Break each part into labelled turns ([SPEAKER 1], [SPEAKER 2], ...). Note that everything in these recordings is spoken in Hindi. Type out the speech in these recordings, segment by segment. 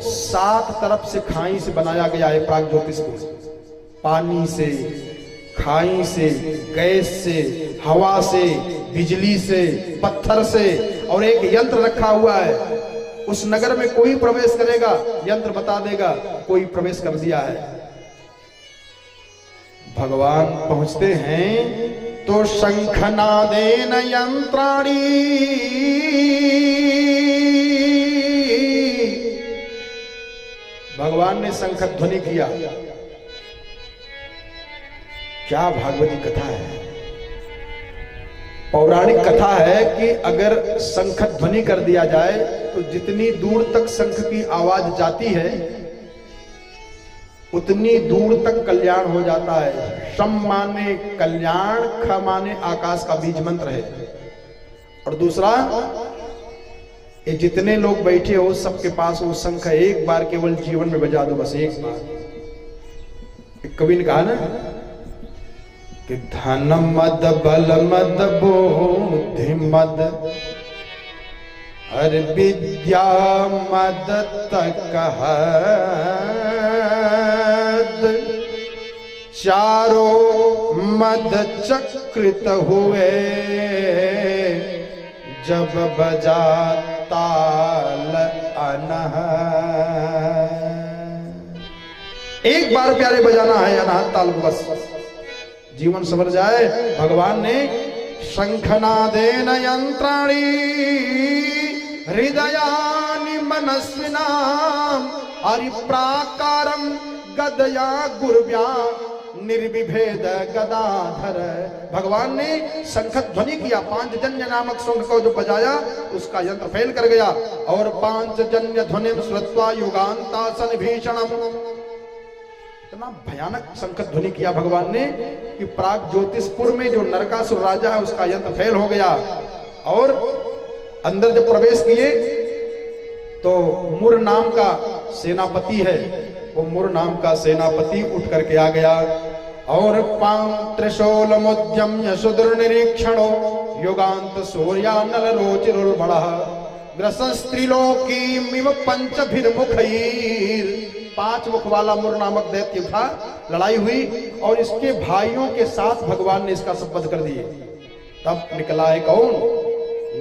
[SPEAKER 1] सात तरफ से खाई से बनाया गया है प्राग ज्योतिष को। पानी से, खाई से, गैस से, हवा से, बिजली से, पत्थर से, और एक यंत्र रखा हुआ है। उस नगर में कोई प्रवेश करेगा, यंत्र बता देगा कोई प्रवेश कर दिया है। भगवान पहुंचते हैं तो शंखनादेन यंत्राणी, भगवान ने शंख ध्वनि किया। क्या भागवती कथा है, पौराणिक कथा है कि अगर शंख ध्वनि कर दिया जाए तो जितनी दूर तक शंख की आवाज जाती है उतनी दूर तक कल्याण हो जाता है। शम माने कल्याण, ख माने आकाश का बीज मंत्र है। और दूसरा, ये जितने लोग बैठे हो सबके पास वो शंख एक बार केवल जीवन में बजा दो, बस एक बार। एक कवि ने कहा ना कि धन मद बल मद बुद्धि मद हर विद्या मद तक चारों मद चक्रित हुए जब बजा ताल अनह। एक बार प्यारे बजाना है अनाहत ताल को, बस जीवन समझ जाए। भगवान ने शंखनादेन यंत्राणी हृदयानि मनस्विनाम हरिप्राकारम गदया गुरुव्या निर्विभेद गदाधर। भगवान ने शंख ध्वनि किया, पांचजन्य नामक शंख को जो बजाया उसका यंत्र फेल कर गया। और पांचजन्य ध्वनि श्रुत्वा युगांतासन भीषणम, इतना भयानक शंख ध्वनि किया भगवान ने कि प्राग ज्योतिषपुर में जो नरकासुर राजा है उसका यंत्र फेल हो गया। और अंदर जब प्रवेश किए तो मुर नाम का सेनापति है, वो मुर नाम का सेनापति उठ करके आ गया। और त्रिशूलमुद्यम्य सुदुर्निरीक्षणो युगांत सूर्यानल रोचिरुर्बणः ग्रसस्त्रिलोकीमिव पंचभिर्मुखैर्। पांच मुख वाला मुर नामक दैत्य था, लड़ाई हुई और इसके भाइयों के साथ भगवान ने इसका शपथ कर दिए। तब निकला है कौन?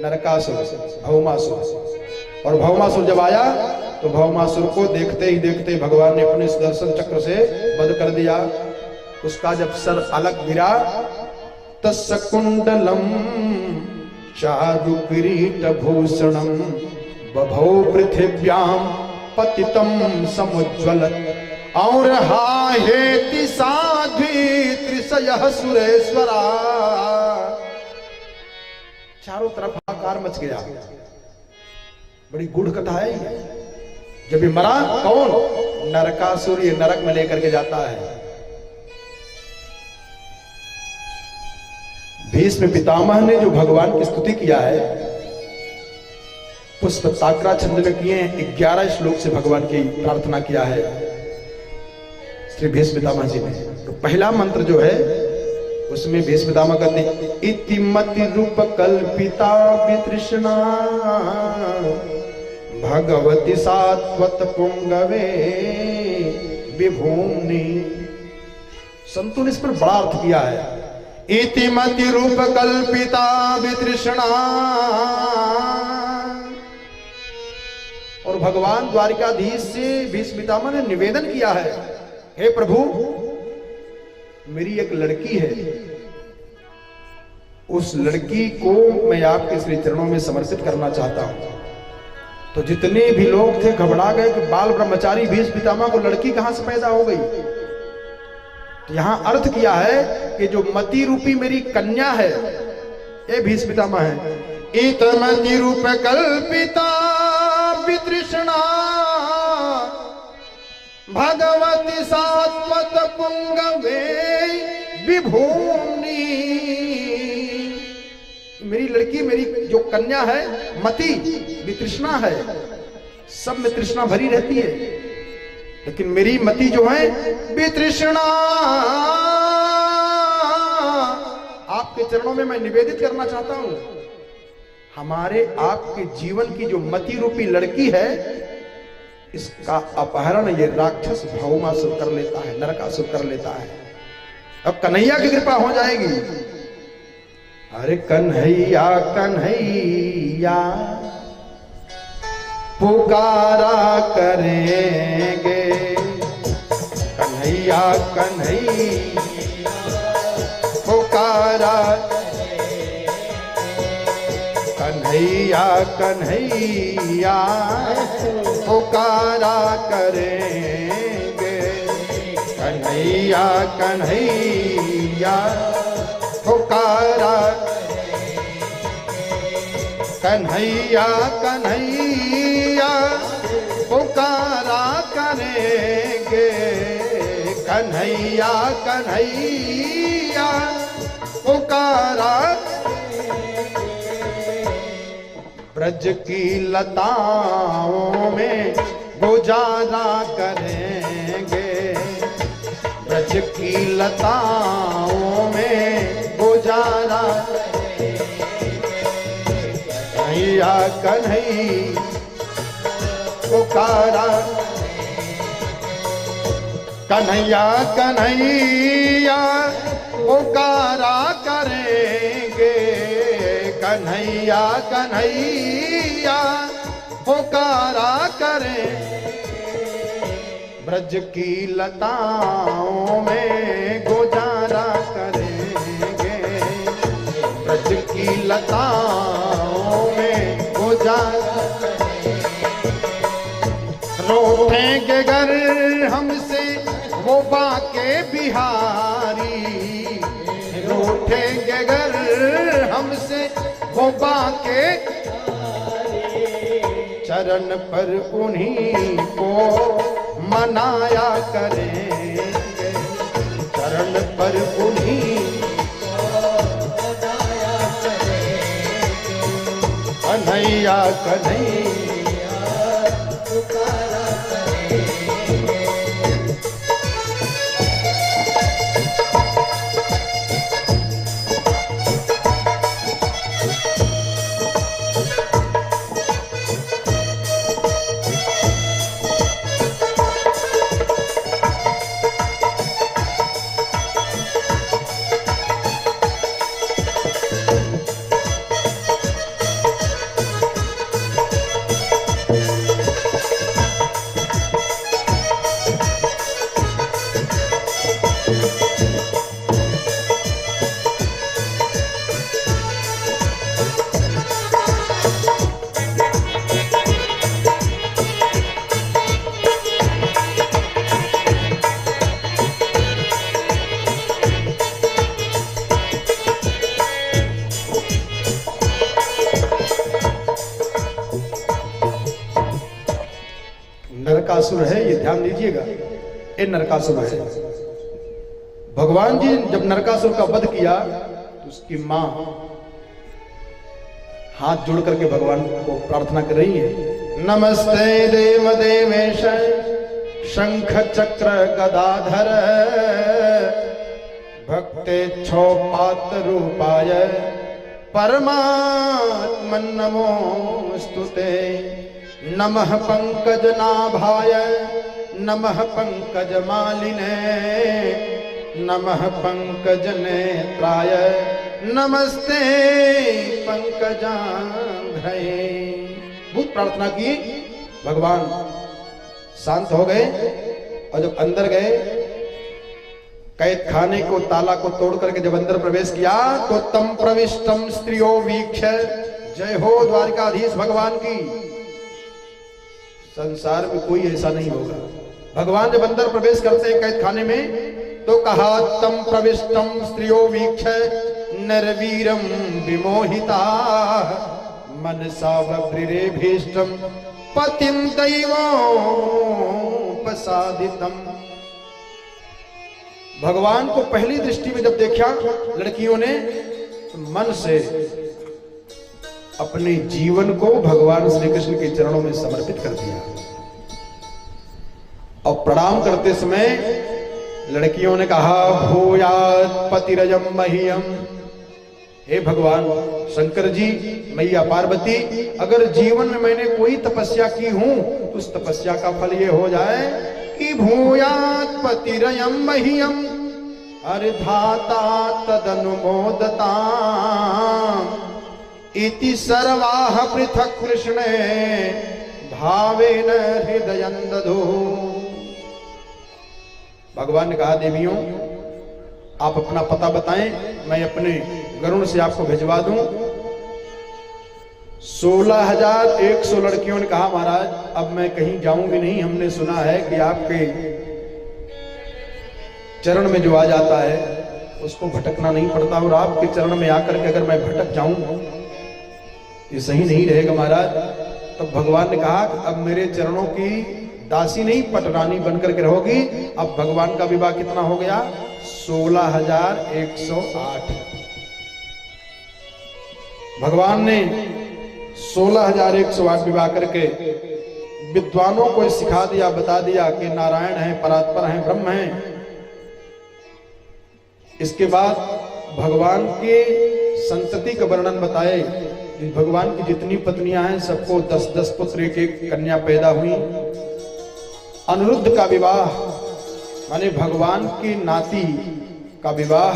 [SPEAKER 1] नरकासुर, भौमासुर। और भौमासुर जब आया तो भौमासुर को देखते ही देखते भगवान ने अपने सुदर्शन चक्र से वध कर दिया। उसका जब सर अलग गिरा तस्कुंडलम चारु किरीट भूषणम बभौ पृथिव्याम पतितम समुज्ज्वलत्। और हाहेति साध्वी त्रिशयः सुरेश्वरा। चारों तरफ हाहाकार मच गया। बड़ी गूढ़ कथा है। जब ये मरा कौन? नरकासुर, ये नरक में लेकर के जाता है। भीष्म पितामह ने जो भगवान की स्तुति किया है पुष्प ताक्रा छंद में किए हैं, 11 श्लोक से भगवान की प्रार्थना किया है श्री भीष्म पितामह जी ने। तो पहला मंत्र जो है उसमें भीष्म पितामह कहते हैं इति मति रूप कल्पिता वितृष्णा भगवती सात्वत पुंगवे विभूमि। संतों ने इस पर बड़ा अर्थ किया है। इति मति रूप कल्पिता वितृष्णा। और भगवान द्वारिकाधीश से भीष्म पितामह ने निवेदन किया है, हे प्रभु मेरी एक लड़की है, उस लड़की को मैं आपके श्री चरणों में समर्पित करना चाहता हूं। तो जितने भी लोग थे घबरा गए कि बाल ब्रह्मचारी भीष्म पितामह को लड़की कहां से पैदा हो गई। तो यहां अर्थ किया है कि जो मति रूपी मेरी कन्या है, ये भीष्म पितामह है। इत मति रूप कल्पिता वितृष्णा भगवती सात्वत पुंगवे विभूमि। मेरी लड़की, मेरी जो कन्या है मति, वितृष्णा है, सब में तृष्णा भरी रहती है, लेकिन मेरी मति जो है वितृष्णा। आपके चरणों में मैं निवेदित करना चाहता हूं, हमारे आपके जीवन की जो मति रूपी लड़की है इसका अपहरण ये राक्षस भौमासुर कर लेता है, नरकासुर कर लेता है। अब कन्हैया की कृपा हो जाएगी। अरे कन्हैया कन्हैया पुकारा करेंगे, कन्हैया कन्हैया पुकारा, कन्हैया कन्हैया पुकारा करेंगे, कन्हैया कन्हैया पुकारा, कन्हैया कन्हैया पुकारा करेंगे, कन्हैया कन्हैया पुकारा। ब्रज की लताओं में गुजारा करेंगे, ब्रज की लताओं में गुजारा, कन्हैया कन्हैया पुकारा, कन्हैया कन्हैया पुकारा करेंगे, कन्हैया कन्हैया पुकारा करें। ब्रज की लताओं में गुजारा करेंगे, ब्रज की लताओं में गुजारा, रोटेंगे गर हमसे वो बाके बिहारी, रोटेंगे गर हमसे वो बाके, चरण पर उन्हीं को मनाया करेंगे, चरण पर उन्हीं कन्हैया कन्हैया पुकारा करेंगे। नरकासुर है, ये ध्यान दीजिएगा, ये नरकासुर है। भगवान जी जब नरकासुर का वध किया तो उसकी मां हाथ जोड़ करके भगवान को प्रार्थना कर रही है, नमस्ते देव देवेश शंख चक्र गदाधर भक्तेच्छो पात्र रूपाय परमात्मन् नमोस्तुते, नमः पंकज नाभाय नमः पंकज मालिने नमः पंकज नेत्राय नमस्ते पंकजांघ्रये। बहुत प्रार्थना की, भगवान शांत हो गए और जब अंदर गए कैद खाने को ताला को तोड़ करके जब अंदर प्रवेश किया तो तम प्रविष्टम स्त्रियो वीक्ष, जय हो द्वारकाधीश भगवान की। संसार में कोई ऐसा नहीं होगा। भगवान जब अंदर प्रवेश करते हैं कैद खाने में तो कहा तम प्रविष्टम स्त्रियो वीक्ष नरवीरम विमोहिता मनसा वव्रिरे भीष्टम पतिम दैवोपसादितम। भगवान को पहली दृष्टि में जब देखा लड़कियों ने तो मन से अपने जीवन को भगवान श्री कृष्ण के चरणों में समर्पित कर दिया और प्रणाम करते समय लड़कियों ने कहा भूयात् पतिरजम मह्यम, हे भगवान शंकर जी, मैया पार्वती, अगर जीवन में मैंने कोई तपस्या की हूं तो उस तपस्या का फल ये हो जाए कि भूयात पतिरयम मह्यम अर्धाता तदनुमोदता इति सर्वाः पृथक् कृष्णे भावेन हृदयं दधो। भगवान ने कहा, देवियों आप अपना पता बताएं, मैं अपने गरुड़ से आपको भिजवा दूं। 16,100 लड़कियों ने कहा, महाराज अब मैं कहीं जाऊंगी नहीं, हमने सुना है कि आपके चरण में जो आ जाता है उसको भटकना नहीं पड़ता, और आपके चरण में आकर के अगर मैं भटक जाऊं ये सही नहीं रहेगा महाराज। तब भगवान ने कहा कि अब मेरे चरणों की दासी नहीं पटरानी बनकर के रहोगी। अब भगवान का विवाह कितना हो गया? 16,108। भगवान ने 16,108 विवाह करके विद्वानों को सिखा दिया, बता दिया कि नारायण है, परात्पर है, ब्रह्म है। इसके बाद भगवान के संतति का वर्णन बताए। भगवान की जितनी पत्नियां हैं सबको 10-10 पुत्र, एक कन्या पैदा हुई। अनिरुद्ध का विवाह माने भगवान की नाती का विवाह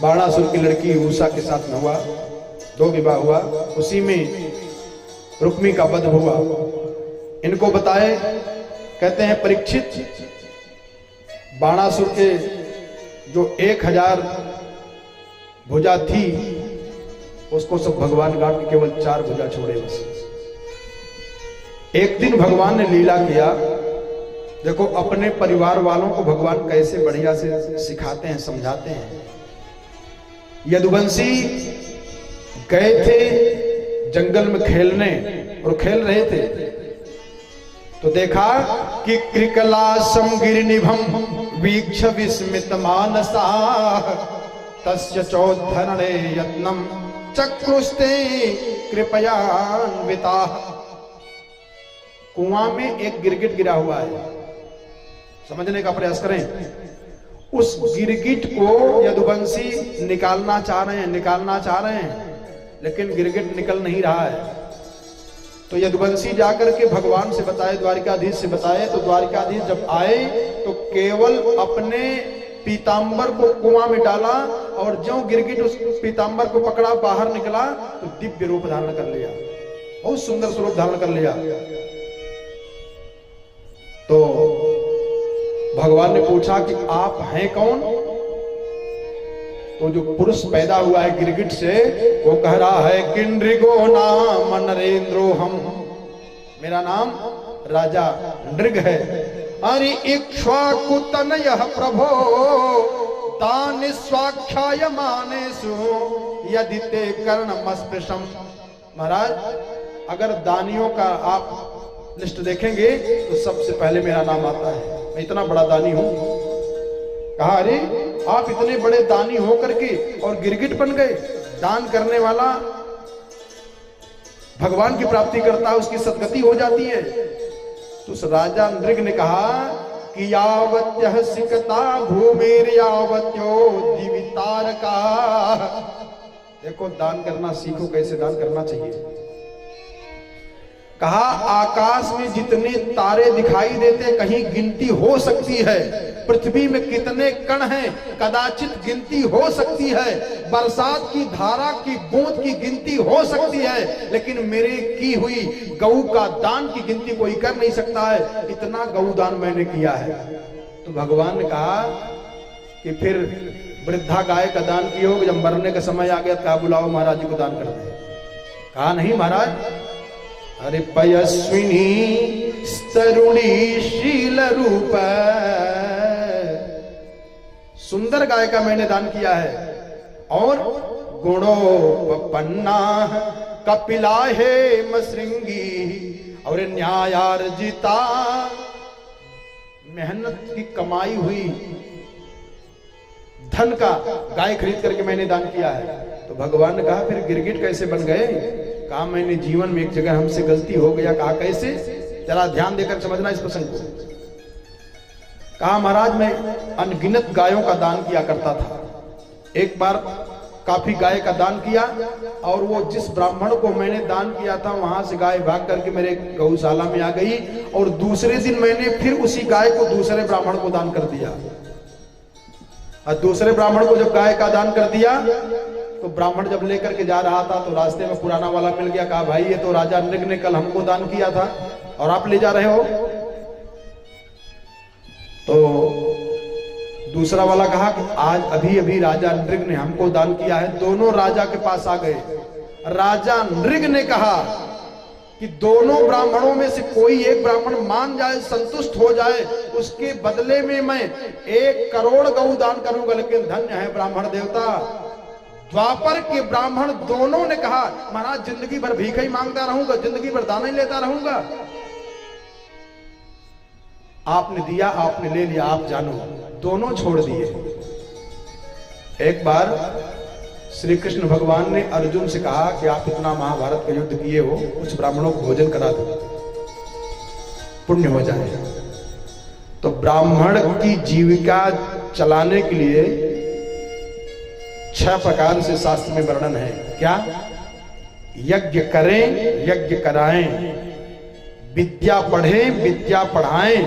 [SPEAKER 1] बाणासुर की लड़की उषा के साथ में हुआ। 2 विवाह हुआ, उसी में रुक्मी का वध हुआ। इनको बताए, कहते हैं परीक्षित, बाणासुर के जो 1000 भुजा थी उसको सब भगवान काट के केवल 4 भुजा छोड़े बस। एक दिन भगवान ने लीला किया। देखो अपने परिवार वालों को भगवान कैसे बढ़िया से सिखाते हैं, समझाते हैं। यदुवंशी गए थे जंगल में खेलने और खेल रहे थे तो देखा कि कृकलासम गिरिनिभम वीक्ष विस्मित मानसा तस्य चौद्धरणे यत्नम चक्रुस्ते कृपयान्विता। कुआं में एक गिरगिट गिरा हुआ है, समझने का प्रयास करें। उस गिरगिट को यदुवंशी निकालना चाह रहे हैं, लेकिन गिरगिट निकल नहीं रहा है। तो यदुवंशी जाकर के भगवान से बताए, द्वारिकाधीश से बताए। तो द्वारिकाधीश जब आए तो केवल अपने पीतांबर को कुआं में डाला और जो गिरगिट उस पीतांबर को पकड़ा, बाहर निकला तो दिव्य रूप धारण कर लिया, बहुत सुंदर स्वरूप धारण कर लिया। तो भगवान ने पूछा कि आप हैं कौन? तो जो पुरुष पैदा हुआ है गिरगिट से वो कह रहा है, किन्नृगो नाम नरेंद्रो हम, मेरा नाम राजा नृग है। अरे इक्ष्वाकु तनयः प्रभो तानि स्वाख्याय मानेषु यदि ते कर्णमस्पृशम्। महाराज अगर दानियों का आप लिस्ट देखेंगे तो सबसे पहले मेरा नाम आता है, मैं इतना बड़ा दानी हूं। कहा, अरे आप इतने बड़े दानी होकर के और गिरगिट बन गए। दान करने वाला भगवान की प्राप्ति करता है, उसकी सद्गति हो जाती है। तो उस राजा नृग ने कहा कि यावत्यः सिकता भूमिर यावत्यो दिवितारका। देखो दान करना सीखो, कैसे दान करना चाहिए। कहा, आकाश में जितने तारे दिखाई देते कहीं गिनती हो सकती है, पृथ्वी में कितने कण हैं कदाचित गिनती हो सकती है, बरसात की धारा की बूंद की गिनती हो सकती है, लेकिन मेरे की हुई गऊ का दान की गिनती कोई कर नहीं सकता है। इतना गऊ दान मैंने किया है। तो भगवान ने कहा कि फिर वृद्धा गाय का दान किए हो, जब मरने का समय आ गया कहा बुलाओ महाराज जी को दान कर दे। कहा नहीं महाराज, अरे पयस्विनी तरुणी शील रूप, सुंदर गाय का मैंने दान किया है। और गुणोपन्ना कपिला हे मसृंगी और न्यायार्जिता, मेहनत की कमाई हुई धन का गाय खरीद करके मैंने दान किया है। तो भगवान ने कहा फिर गिरगिट कैसे बन गए? कहा मैंने जीवन में एक जगह हमसे गलती हो गया। कहा कैसे? जरा ध्यान देकर समझना इस प्रसंग को। कहा महाराज मैं अनगिनत गायों का दान किया करता था। एक बार काफी गाय का दान किया, और वो जिस ब्राह्मण को मैंने दान किया था वहां से गाय भाग करके मेरे गौशाला में आ गई, और दूसरे दिन मैंने फिर उसी गाय को दूसरे ब्राह्मण को दान कर दिया। और दूसरे ब्राह्मण को जब गाय का दान कर दिया तो ब्राह्मण जब लेकर के जा रहा था तो रास्ते में पुराना वाला मिल गया। कहा भाई ये तो राजा नृग ने कल हमको दान किया था और आप ले जा रहे हो। तो दूसरा वाला कहा कि आज अभी अभी राजा नृग ने हमको दान किया है। दोनों राजा के पास आ गए। राजा नृग ने कहा कि दोनों ब्राह्मणों में से कोई एक ब्राह्मण मान जाए, संतुष्ट हो जाए, उसके बदले में मैं 1 करोड़ गौ दान करूंगा। लेकिन धन्य है ब्राह्मण देवता। द्वापर के ब्राह्मण दोनों ने कहा महाराज जिंदगी भर भीख ही मांगता रहूंगा, जिंदगी भर दाना ही लेता रहूंगा। आपने दिया, आपने ले लिया, आप जानो। दोनों छोड़ दिए। एक बार श्री कृष्ण भगवान ने अर्जुन से कहा कि आप इतना महाभारत का युद्ध किए हो, कुछ ब्राह्मणों को भोजन करा दो, पुण्य हो जाए। तो ब्राह्मण की जीविका चलाने के लिए 6 प्रकार से शास्त्र में वर्णन है। क्या? यज्ञ करें, यज्ञ कराएं, विद्या पढ़ें, विद्या पढ़ाएं,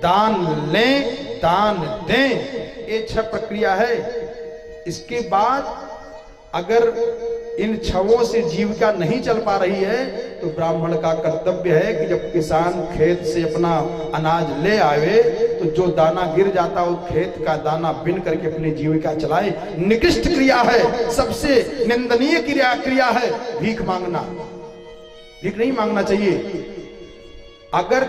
[SPEAKER 1] दान लें, दान दें। ये 6 प्रक्रिया है। इसके बाद अगर इन 6 से जीविका नहीं चल पा रही है तो ब्राह्मण का कर्तव्य है कि जब किसान खेत से अपना अनाज ले आवे तो जो दाना गिर जाता है खेत का दाना बिन करके अपनी जीविका चलाए। निकृष्ट क्रिया है, सबसे निंदनीय क्रिया है भीख मांगना। भीख नहीं मांगना चाहिए। अगर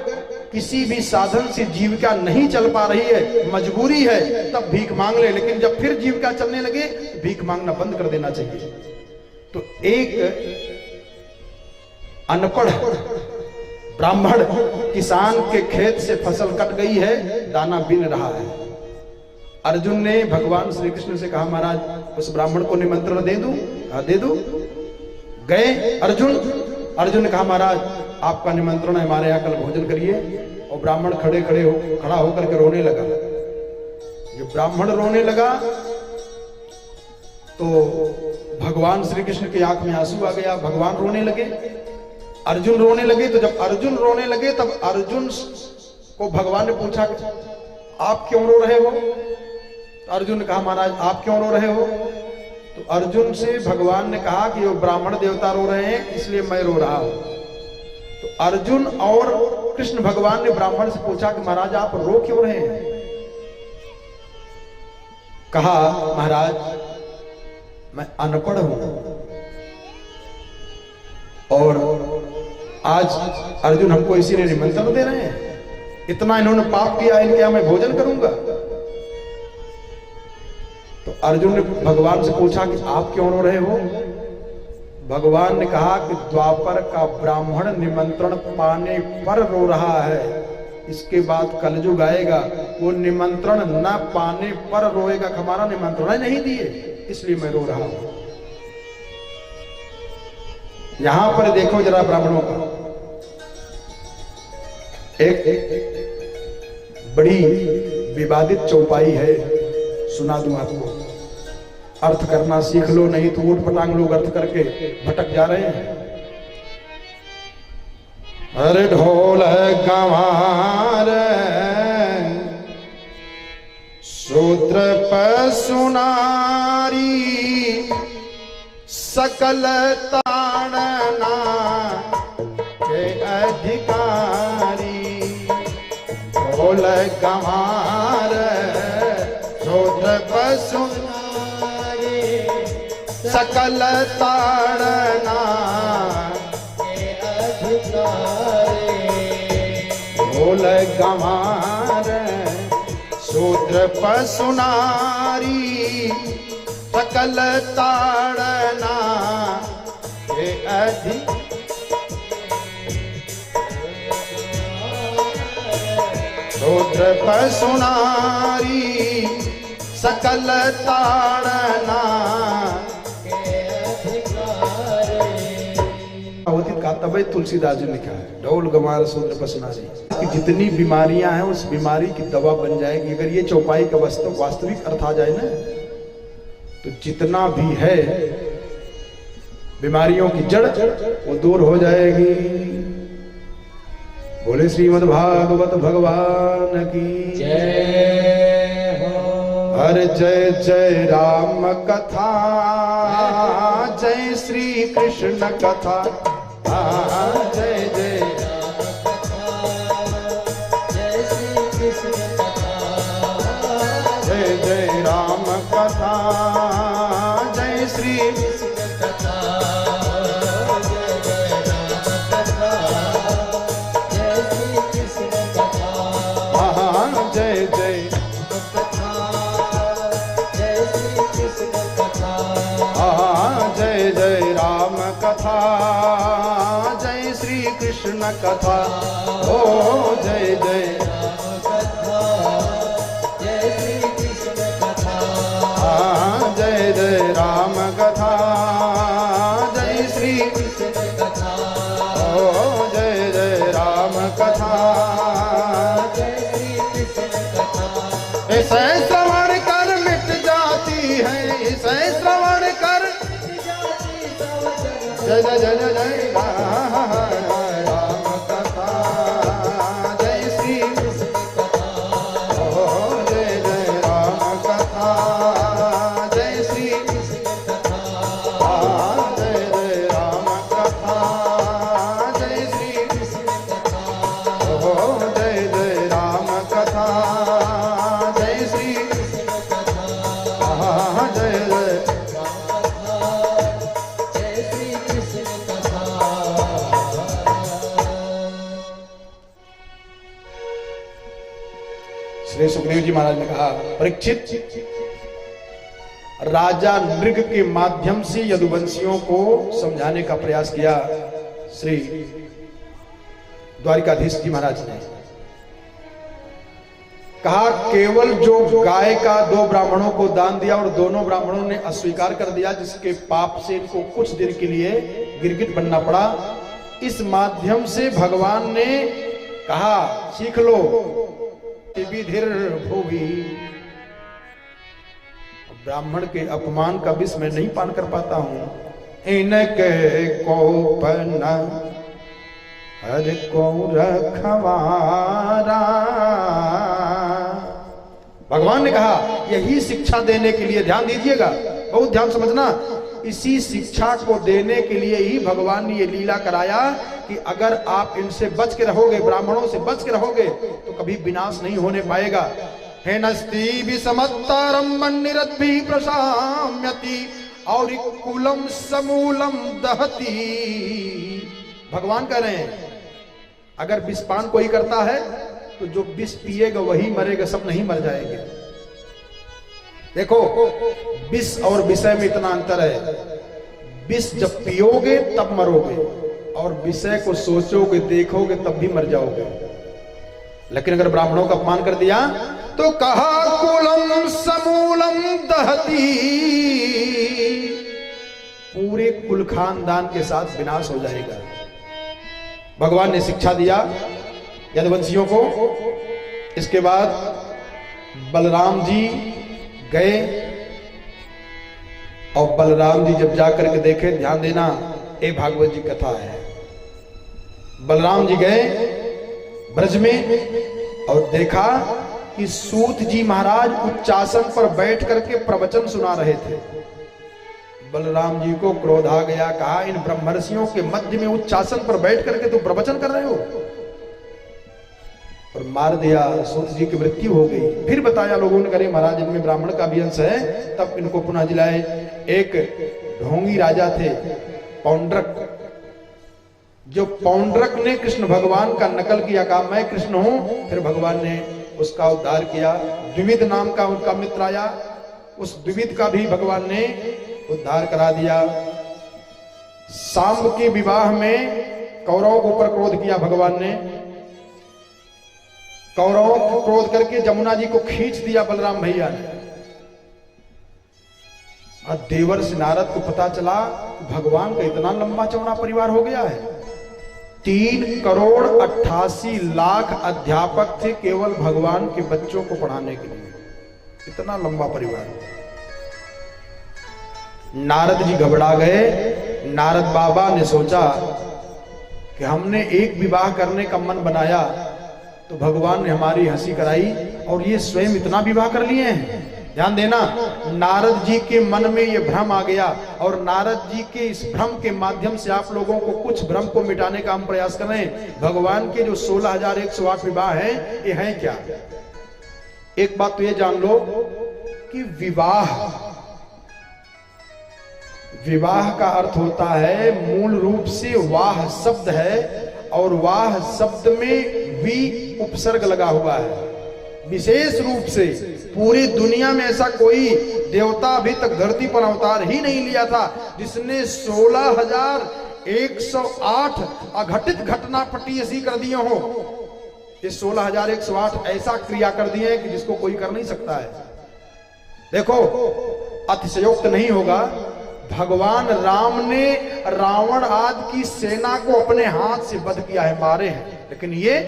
[SPEAKER 1] किसी भी साधन से जीविका नहीं चल पा रही है, मजबूरी है, तब भीख मांग ले। लेकिन जब फिर जीविका चलने लगे तो भीख मांगना बंद कर देना चाहिए। तो एक अनपढ़ ब्राह्मण किसान के खेत से फसल कट गई है, दाना बिन रहा है। अर्जुन ने भगवान श्री कृष्ण से कहा महाराज उस ब्राह्मण को निमंत्रण दे दूं? हाँ दे दो। गए अर्जुन ने कहा महाराज आपका निमंत्रण है, हमारे यहाँ कल भोजन करिए। और ब्राह्मण खड़ा होकर के रोने लगा। जब ब्राह्मण रोने लगा तो भगवान श्री कृष्ण की आंख में आंसू आ गया। भगवान रोने लगे, अर्जुन रोने लगे। तो जब अर्जुन रोने लगे तब अर्जुन को भगवान ने पूछा आप क्यों रो रहे हो? तो अर्जुन ने कहा महाराज आप क्यों रो रहे हो? तो अर्जुन से भगवान ने कहा कि वो ब्राह्मण देवता रो रहे हैं इसलिए मैं रो रहा हूं। तो अर्जुन और कृष्ण भगवान ने ब्राह्मण से पूछा कि महाराज आप रो क्यों रहे हैं? कहा महाराज मैं अनपढ़ हूं और आज अर्जुन हमको इसीलिए निमंत्रण दे रहे हैं। इतना इन्होंने पाप किया, इनके यहां मैं भोजन करूंगा। तो अर्जुन ने भगवान से पूछा कि आप क्यों रो रहे हो? भगवान ने कहा कि द्वापर का ब्राह्मण निमंत्रण पाने पर रो रहा है। इसके बाद कलयुग आएगा, वो निमंत्रण न पाने पर रोएगा, हमारा निमंत्रण नहीं दिए इसलिए मैं रो रहा हूं। यहां पर देखो जरा ब्राह्मणों का एक बड़ी विवादित चौपाई है, सुना दूं आपको। अर्थ करना सीख लो, नहीं तो ऊट पटांग लोग अर्थ करके भटक जा रहे हैं। अरे ढोल गंवार शूद्र पर सुनारी सकल ताड़ना के अधिकारी। ढोल गंवार शूद्र पर सुनारी सकल ताड़ना के अधिकारी। ढोल गंवार शूद्र पर सुनारी सकल ताड़ना के अधिकारी। शूद्र पर सुनारी सकल ताड़ना के अधिकारी। होती का तब तुलसीदास जी ने लिखा है ढोल गंवार शूद्र पर सुनारी। जितनी बीमारियां हैं उस बीमारी की दवा बन जाएगी अगर ये चौपाई का वास्तविक अर्थ आ जाए ना। तो जितना भी है बीमारियों की जड़ वो दूर हो जाएगी। बोले श्रीमद् भागवत भगवान की
[SPEAKER 2] जय हो।
[SPEAKER 1] हर जय जय राम कथा, जय श्री कृष्ण कथा, जय जय
[SPEAKER 2] जय श्री कृष्ण कथा,
[SPEAKER 1] जय जय राम कथा, जय श्री
[SPEAKER 2] कृष्ण कथा, जय जय राम कथा, जय श्री कृष्ण कथा,
[SPEAKER 1] जय जय
[SPEAKER 2] कथा, जय श्री कृष्ण कथा,
[SPEAKER 1] जय जय राम कथा, जय श्री कृष्ण कथा, ओ जय जय
[SPEAKER 2] राम कथा, जय श्री कृष्ण कथा,
[SPEAKER 1] जय जय राम कथा, जय श्री
[SPEAKER 2] कृष्ण कथा,
[SPEAKER 1] ओ जय जय राम कथा,
[SPEAKER 2] जय श्री कृष्ण कथा,
[SPEAKER 1] इसे श्रवण कर मिट जाती है, इसे श्रवण कर जय जय जय जय जय राम कथा, जय श्री ओ जय जय राम कथा, जय श्री जय जय राम कथा, जय श्री ओ जय जय राम कथा, जय श्री जय जय
[SPEAKER 2] जय श्री कृष्ण कथा।
[SPEAKER 1] श्री सुखदेव जी महाराज ने कहा, परीक्षित, राजा नृग के माध्यम से यदुवंशियों को समझाने का प्रयास किया श्री द्वारिकाधीश जी महाराज ने। कहा केवल जो गाय का 2 ब्राह्मणों को दान दिया और दोनों ब्राह्मणों ने अस्वीकार कर दिया, जिसके पाप से इनको कुछ दिन के लिए गिरगिट बनना पड़ा, इस माध्यम से भगवान ने कहा सीख लो, विधिर भुवि, ब्राह्मण के अपमान का विष मैं नहीं पान कर पाता हूं। इनके कोपन हर को रखवारा, भगवान ने कहा यही शिक्षा देने के लिए, ध्यान दीजिएगा, बहुत ध्यान समझना, इसी शिक्षा को देने के लिए ही भगवान ने ये लीला कराया कि अगर आप इनसे बच के रहोगे, ब्राह्मणों से बच के रहोगे, तो कभी विनाश नहीं होने पाएगा। हे नस्ती विसमत्तारम मन्निरद्भि प्रशाम्यति और कुलम समूलम दहती। भगवान कह रहे हैं अगर विषपान कोई करता है तो जो विष पिएगा वही मरेगा, सब नहीं मर जाएंगे। देखो विष और विषय में इतना अंतर है, विष जब पियोगे तब मरोगे और विषय को सोचोगे देखोगे तब भी मर जाओगे। लेकिन अगर ब्राह्मणों का अपमान कर दिया तो कहा कुलम समूलम दहती, पूरे कुल खानदान के साथ विनाश हो जाएगा। भगवान ने शिक्षा दिया यदुवंशियों को। इसके बाद बलराम जी गए और बलराम जी जब जाकर के देखे, ध्यान देना, ये भागवत जी कथा है। बलराम जी गए ब्रज में और देखा कि सूत जी महाराज उच्चासन पर बैठ करके प्रवचन सुना रहे थे। बलराम जी को क्रोध आ गया, कहा इन ब्रह्मर्षियों के मध्य में उच्चासन पर बैठ करके तुम प्रवचन कर रहे हो, और मार दिया। सूत जी की मृत्यु हो गई। फिर बताया लोगों ने, करे महाराज इनमें ब्राह्मण का भी अंश है, तब इनको पुनः जिलाए। एक ढोंगी राजा थे पौंड्रक, जो पौंड्रक ने कृष्ण भगवान का नकल किया, कहा मैं कृष्ण हूं, फिर भगवान ने उसका उद्धार किया। द्विविद नाम का उनका मित्र आया, उस द्विविद का भी भगवान ने उद्धार करा दिया। सांब के विवाह में कौरवों के ऊपर क्रोध किया भगवान ने, कौरवों को क्रोध करके जमुना जी को खींच दिया बलराम भैया ने। और देवर्षि नारद को पता चला भगवान का इतना लंबा चौड़ा परिवार हो गया है। 3,88,00,000 अध्यापक थे केवल भगवान के बच्चों को पढ़ाने के लिए, इतना लंबा परिवार। नारद जी घबरा गए। नारद बाबा ने सोचा कि हमने एक विवाह करने का मन बनाया तो भगवान ने हमारी हंसी कराई और ये स्वयं इतना विवाह कर लिए हैं। ध्यान देना, नारद जी के मन में ये भ्रम आ गया और नारद जी के इस भ्रम के माध्यम से आप लोगों को कुछ भ्रम को मिटाने का हम प्रयास कर रहे हैं। भगवान के जो 16,108 विवाह हैं, ये हैं क्या? एक बात तो ये जान लो कि विवाह का अर्थ होता है, मूल रूप से वाह शब्द है और वाह शब्द में वी उपसर्ग लगा हुआ है। विशेष रूप से पूरी दुनिया में ऐसा कोई देवता अभी तक धरती पर अवतार ही नहीं लिया था जिसने 16,108 अघटित घटना पट्टी ऐसी कर दिए हो। ये 16,108 ऐसा क्रिया कर दिए कि जिसको कोई कर नहीं सकता है। देखो, अतिशयोक्त नहीं होगा, भगवान राम ने रावण आदि की सेना को अपने हाथ से वध किया है, मारे हैं, लेकिन ये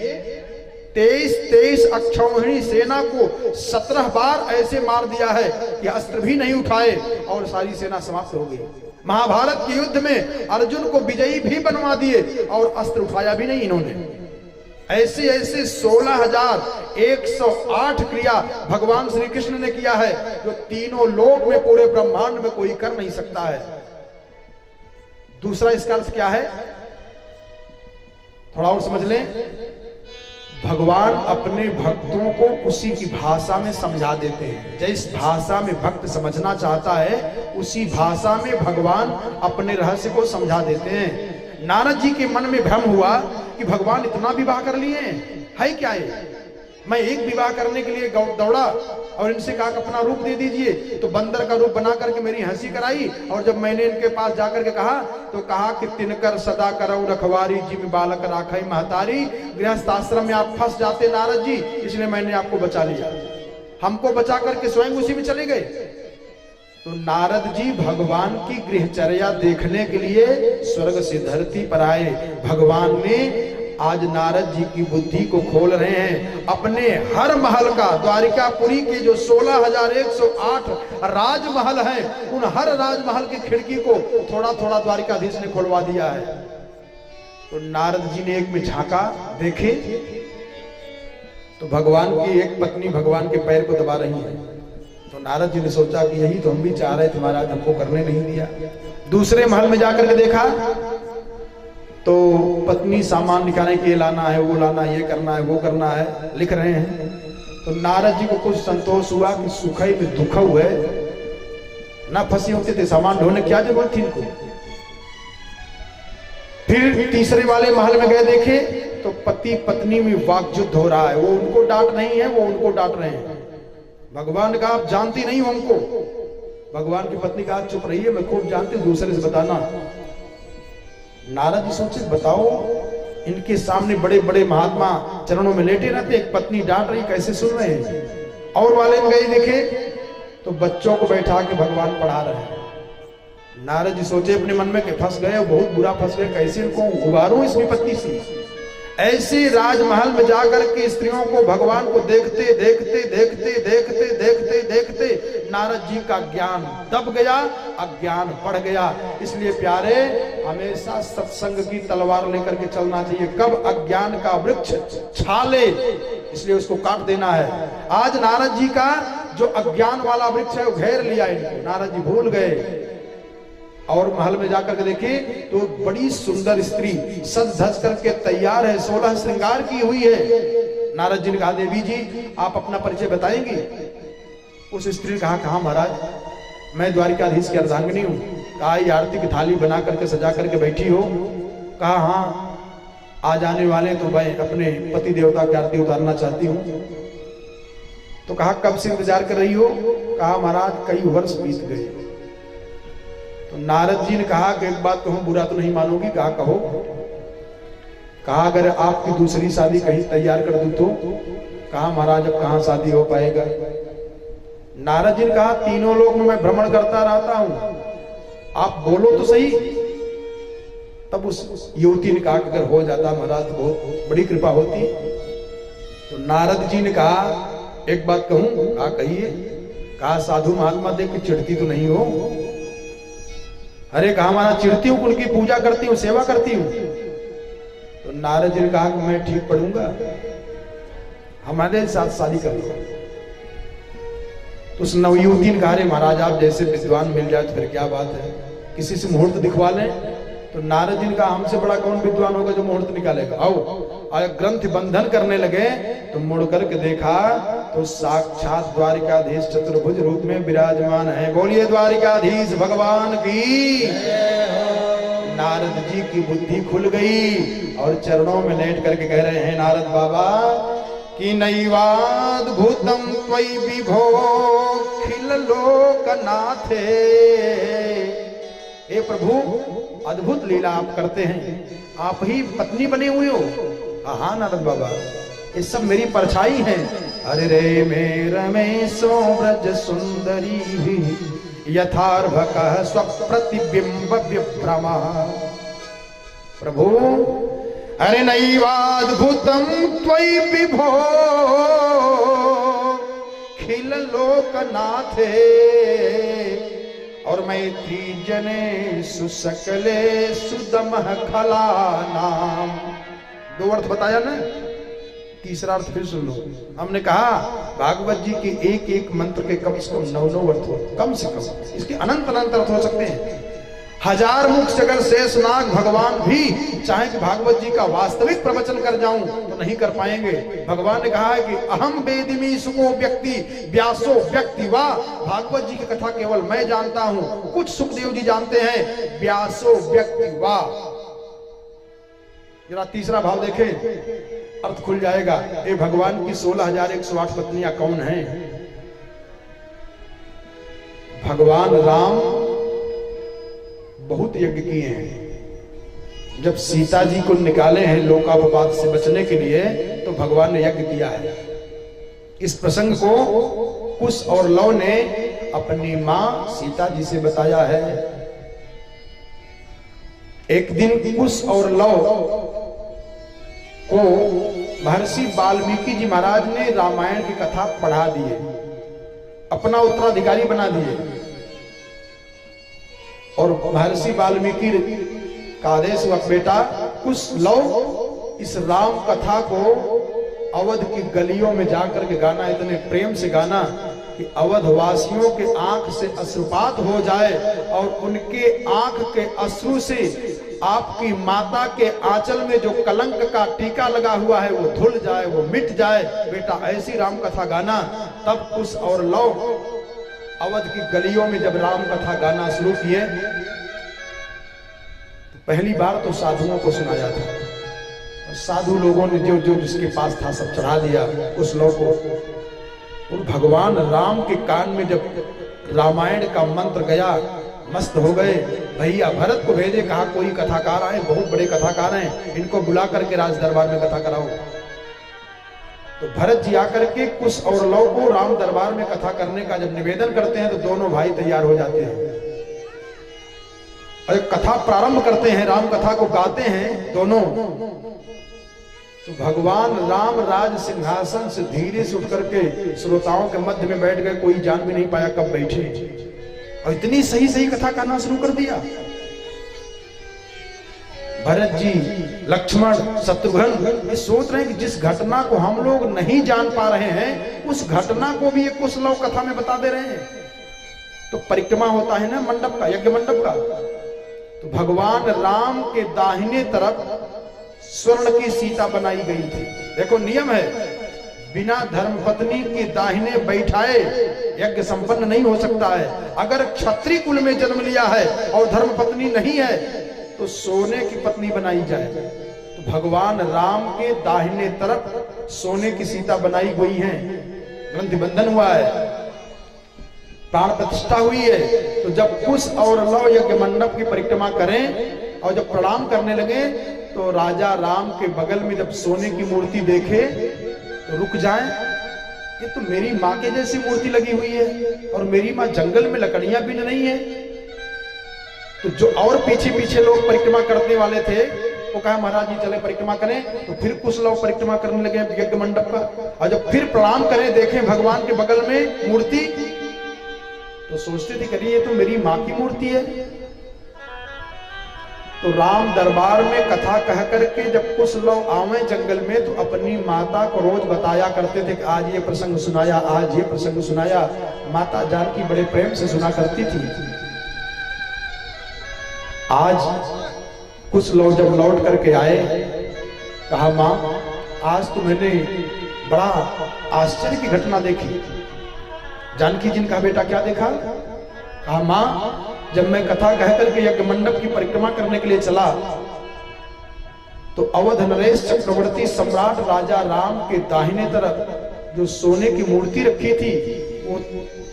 [SPEAKER 1] 23 अक्षौहिणी सेना को 17 बार ऐसे मार दिया है कि अस्त्र भी नहीं उठाए और सारी सेना समाप्त हो गई। महाभारत के युद्ध में अर्जुन को विजयी भी बनवा दिए और अस्त्र उठाया भी नहीं इन्होंने। ऐसे ऐसे 16,108 क्रिया भगवान श्री कृष्ण ने किया है जो तीनों लोक में, पूरे ब्रह्मांड में कोई कर नहीं सकता है। दूसरा इसका अर्थ क्या है, थोड़ा और समझ लें। भगवान अपने भक्तों को उसी की भाषा में समझा देते हैं। जिस भाषा में भक्त समझना चाहता है उसी भाषा में भगवान अपने रहस्य को समझा देते हैं। नारद जी के मन में भ्रम हुआ कि भगवान इतना विवाह कर लिए है क्या ये? मैं एक विवाह करने के लिए दौड़ा और इनसे कहा कि अपना रूप दे दीजिए, तो बंदर का रूप बना करके मेरी हंसी कराई। और जब मैंने इनके पास जाकर के कहा तो कहा कि तिनकर सदा करऊ रखवारी, जिम बालक राखई महतारी। गृहस्थ आश्रम में आप फंस जाते नारद जी, इसलिए मैंने आपको बचा लिया। हमको बचा करके स्वयं उसी में चले गए। तो नारद जी भगवान की गृहचर्या देखने के लिए स्वर्ग से धरती पर आए। भगवान ने आज नारद जी की बुद्धि को खोल रहे हैं। अपने हर महल का, द्वारिकापुरी के जो 16,108 राजमहल है, उन हर राजमहल की खिड़की को थोड़ा थोड़ा द्वारिकाधीश ने खोलवा दिया है। तो नारद जी ने एक में झांका, देखे तो भगवान की एक पत्नी भगवान के पैर को दबा रही है। तो नारद जी ने सोचा कि यही तो हम भी चाह रहे थे, महाराज हमको करने नहीं दिया। दूसरे महल में जाकर के देखा तो पत्नी सामान निकालने के लिए लाना है, वो लाना, ये करना है, वो करना है, लिख रहे हैं। तो नारद जी को कुछ संतोष हुआ कि सुखई में दुख हुए ना, फंसी होते थे सामान ढोने, क्या जरूरत थी इनको। फिर तीसरे वाले महल में गए, देखे तो पति पत्नी में वाकयुद्ध हो रहा है। वो उनको डांट नहीं है, वो उनको डांट रहे हैं। भगवान कहा आप जानती नहीं हो हमको। भगवान की पत्नी कहा चुप रहिए, मैं खूब जानती हूं, दूसरे से बताना। नारद जी सोचे बताओ, इनके सामने बड़े बड़े महात्मा चरणों में लेटे रहते, एक पत्नी डांट रही, कैसे सुन रहे हैं। और वाले में गए देखे तो बच्चों को बैठा के भगवान पढ़ा रहे हैं। नारद जी सोचे अपने मन में कि फंस गए, बहुत बुरा फंस गए, कैसे इनको उबारूं इस विपत्ति से। ऐसे राजमहल में जाकर के स्त्रियों को, भगवान को देखते देखते देखते देखते देखते देखते नारद जी का ज्ञान दब गया, अज्ञान बढ़ गया। इसलिए प्यारे, हमेशा सत्संग की तलवार लेकर के चलना चाहिए। कब अज्ञान का वृक्ष छाले, इसलिए उसको काट देना है। आज नारद जी का जो अज्ञान वाला वृक्ष है वो घेर लिया इनको, नारद जी भूल गए। और महल में जाकर के देखे तो बड़ी सुंदर स्त्री सज धज करके तैयार है, 16 श्रृंगार की हुई है। नारद जी ने कहा देवी जी आप अपना परिचय बताएंगी। उस स्त्री ने कहा कहा महाराज, मैं द्वारिकाधीश की अर्धांगिनी हूँ। कहा ये आरती की थाली बना करके सजा करके बैठी हो। कहा हाँ, आज आने वाले तो मैं अपने पति देवता की आरती उतारना चाहती हूँ। तो कहा कब से इंतजार कर रही हो। कहा महाराज कई वर्ष बीत गए। तो नारद जी ने कहा कि एक बात कहूं, बुरा तो नहीं मानोगी। कहा कहो। कहा अगर आपकी दूसरी शादी कहीं तैयार कर दूं तो। कहा महाराज अब कहां शादी हो पाएगा। नारद जी ने कहा तीनों लोक में मैं भ्रमण करता रहता हूं, आप बोलो तो सही। तब उस युवती ने कहा कि अगर हो जाता महाराज तो बहुत बड़ी कृपा होती। तो नारद जी ने कहा एक बात कहूं। कहा कहिए। कहा साधु महात्मा देख के चिढ़ती तो नहीं हो। अरे कहा हमारा चिढ़ती हूँ, उनकी पूजा करती हूँ, सेवा करती हूँ। तो नारद जी ने कहा कि मैं ठीक पढ़ूंगा, हमारे साथ शादी कर लो। तो उस नवयुवती ने कहा, महाराज आप जैसे विद्वान मिल जाए तो फिर क्या बात है, किसी से मुहूर्त दिखवा लें। तो नारद जी ने कहा, हमसे बड़ा कौन विद्वान होगा जो मुहूर्त निकालेगा, आओ। और ग्रंथ बंधन करने लगे तो मुड़ करके देखा तो साक्षात द्वारिकाधीश चतुर्भुज रूप में विराजमान है। बोलिए द्वारिकाधीश भगवान की। नारद जी की बुद्धि खुल गई और चरणों में लेट करके कह रहे हैं नारद बाबा कि नैवाद्भुतम त्वयि विभो खिल लोकनाथे। हे प्रभु, अद्भुत लीला आप करते हैं, आप ही पत्नी बने हुए हो। हाँ नारद बाबा, ये सब मेरी परछाई है। अरे रे मेरा में सो ब्रज सुंदरी यथार्भक स्वप्रतिबिंब विभ्रमा। प्रभु, अरे नैवाद्भुतम त्वयि विभो खिल लोकनाथे और मैत्री जने सुसकले सुदमः खला नाम। दो अर्थ बताया ना, तीसरा अर्थ फिर सुन लो। हमने कहा भागवत जी के एक एक मंत्र के कम से कम 9 अर्थ हो, कम से कम। इसके अनंत अनंत अर्थ हो सकते हैं। 1000 मुख से अगर शेषनाग भगवान भी चाहे कि भागवत जी का वास्तविक प्रवचन कर जाऊं तो नहीं कर पाएंगे। भगवान ने कहा है कि अहम वेदिमी सुको व्यक्ति व्यासो व्यक्ति वा। भागवत जी की कथा केवल मैं जानता हूं, कुछ सुखदेव जी जानते हैं, व्यासो व्यक्ति वा। जरा तीसरा भाव देखें, अर्थ खुल जाएगा। ये भगवान की 16,108 पत्नियां कौन हैं? भगवान राम बहुत यज्ञ किए हैं। जब सीता जी को निकाले हैं लोकापवाद से बचने के लिए तो भगवान ने यज्ञ किया है। इस प्रसंग को कुश और लव ने अपनी मां सीता जी से बताया है। एक दिन कुश और लव को महर्षि वाल्मीकि जी महाराज ने रामायण की कथा पढ़ा दिए, अपना उत्तराधिकारी बना दिए। और महर्षि वाल्मीकि का आदेश हुआ, बेटा कुछ लव इस राम कथा को अवध की गलियों में जाकर के गाना, इतने प्रेम से गाना कि अवध वासियों के आंख से अश्रुपात हो जाए और उनके आंख के अश्रु से आपकी माता के आंचल में जो कलंक का टीका लगा हुआ है वो धुल जाए, वो मिट जाए। बेटा ऐसी राम कथा गाना। तब कुश और लव अवध की गलियों में जब राम कथा गाना शुरू किए तो पहली बार तो साधुओं को सुनाया था। और साधु लोगों ने जो जो जिसके पास था सब चढ़ा दिया उस लोग को। और भगवान राम के कान में जब रामायण का मंत्र गया, मस्त हो गए। भैया भरत को भेजे, कहा कोई कथाकार आए, बहुत बड़े कथाकार हैं, इनको बुला करके राज दरबार में कथा कराओ। तो भरत जी आकर के कुश और लव को राम दरबार में कथा करने का जब निवेदन करते हैं तो दोनों भाई तैयार हो जाते हैं और कथा प्रारंभ करते हैं, राम कथा को गाते हैं दोनों। तो भगवान राम राज सिंहासन से धीरे से उठ करके श्रोताओं के मध्य में बैठ गए, कोई जान भी नहीं पाया कब बैठे, और इतनी सही सही कथा करना शुरू कर दिया। भरत जी, लक्ष्मण, शत्रुघ्न ये सोच रहे हैं कि जिस घटना को हम लोग नहीं जान पा रहे हैं उस घटना को भी ये कुछ लोग कथा में बता दे रहे हैं। तो परिक्रमा होता है ना मंडप का, यज्ञ मंडप का। तो भगवान राम के दाहिने तरफ स्वर्ण की सीता बनाई गई थी। देखो नियम है, बिना धर्मपत्नी के दाहिने बैठाए यज्ञ संपन्न नहीं हो सकता है। अगर क्षत्रिय कुल में जन्म लिया है और धर्मपत्नी नहीं है तो सोने की पत्नी बनाई जाए। तो भगवान राम के दाहिने तरफ सोने की सीता बनाई गई है, ग्रंथि बंधन हुआ है, प्राण प्रतिष्ठा हुई है। तो जब कुश और लव यज्ञ मंडप की परिक्रमा करें और जब प्रणाम करने लगे तो राजा राम के बगल में जब सोने की मूर्ति देखे तो रुक जाएं, ये तो मेरी माँ के जैसी मूर्ति लगी हुई है और मेरी माँ जंगल में लकड़ियां भी नहीं है। तो जो और पीछे पीछे लोग परिक्रमा करने वाले थे वो कहा महाराज जी चले परिक्रमा करें। तो फिर कुछ लोग परिक्रमा करने लगे यज्ञ मंडप का, और जब फिर प्रणाम करें देखें भगवान के बगल में मूर्ति तो सोचते थे करिए ये तो मेरी माँ की मूर्ति है। तो राम दरबार में कथा कह करके जब कुछ लोग आवे जंगल में तो अपनी माता को रोज बताया करते थे कि आज ये प्रसंग सुनाया, आज ये प्रसंग सुनाया। माता जानकी बड़े प्रेम से सुना करती थी। आज कुछ लोग जब लौट करके आए, कहा माँ आज तो मैंने बड़ा आश्चर्य की घटना देखी। जानकी जी ने कहा बेटा क्या देखा? कहा माँ जब मैं कथा कह करके यज्ञ मंडप की परिक्रमा करने के लिए चला तो अवध नरेश चक्रवर्ती सम्राट राजा राम के दाहिने तरफ जो सोने की मूर्ति रखी थी वो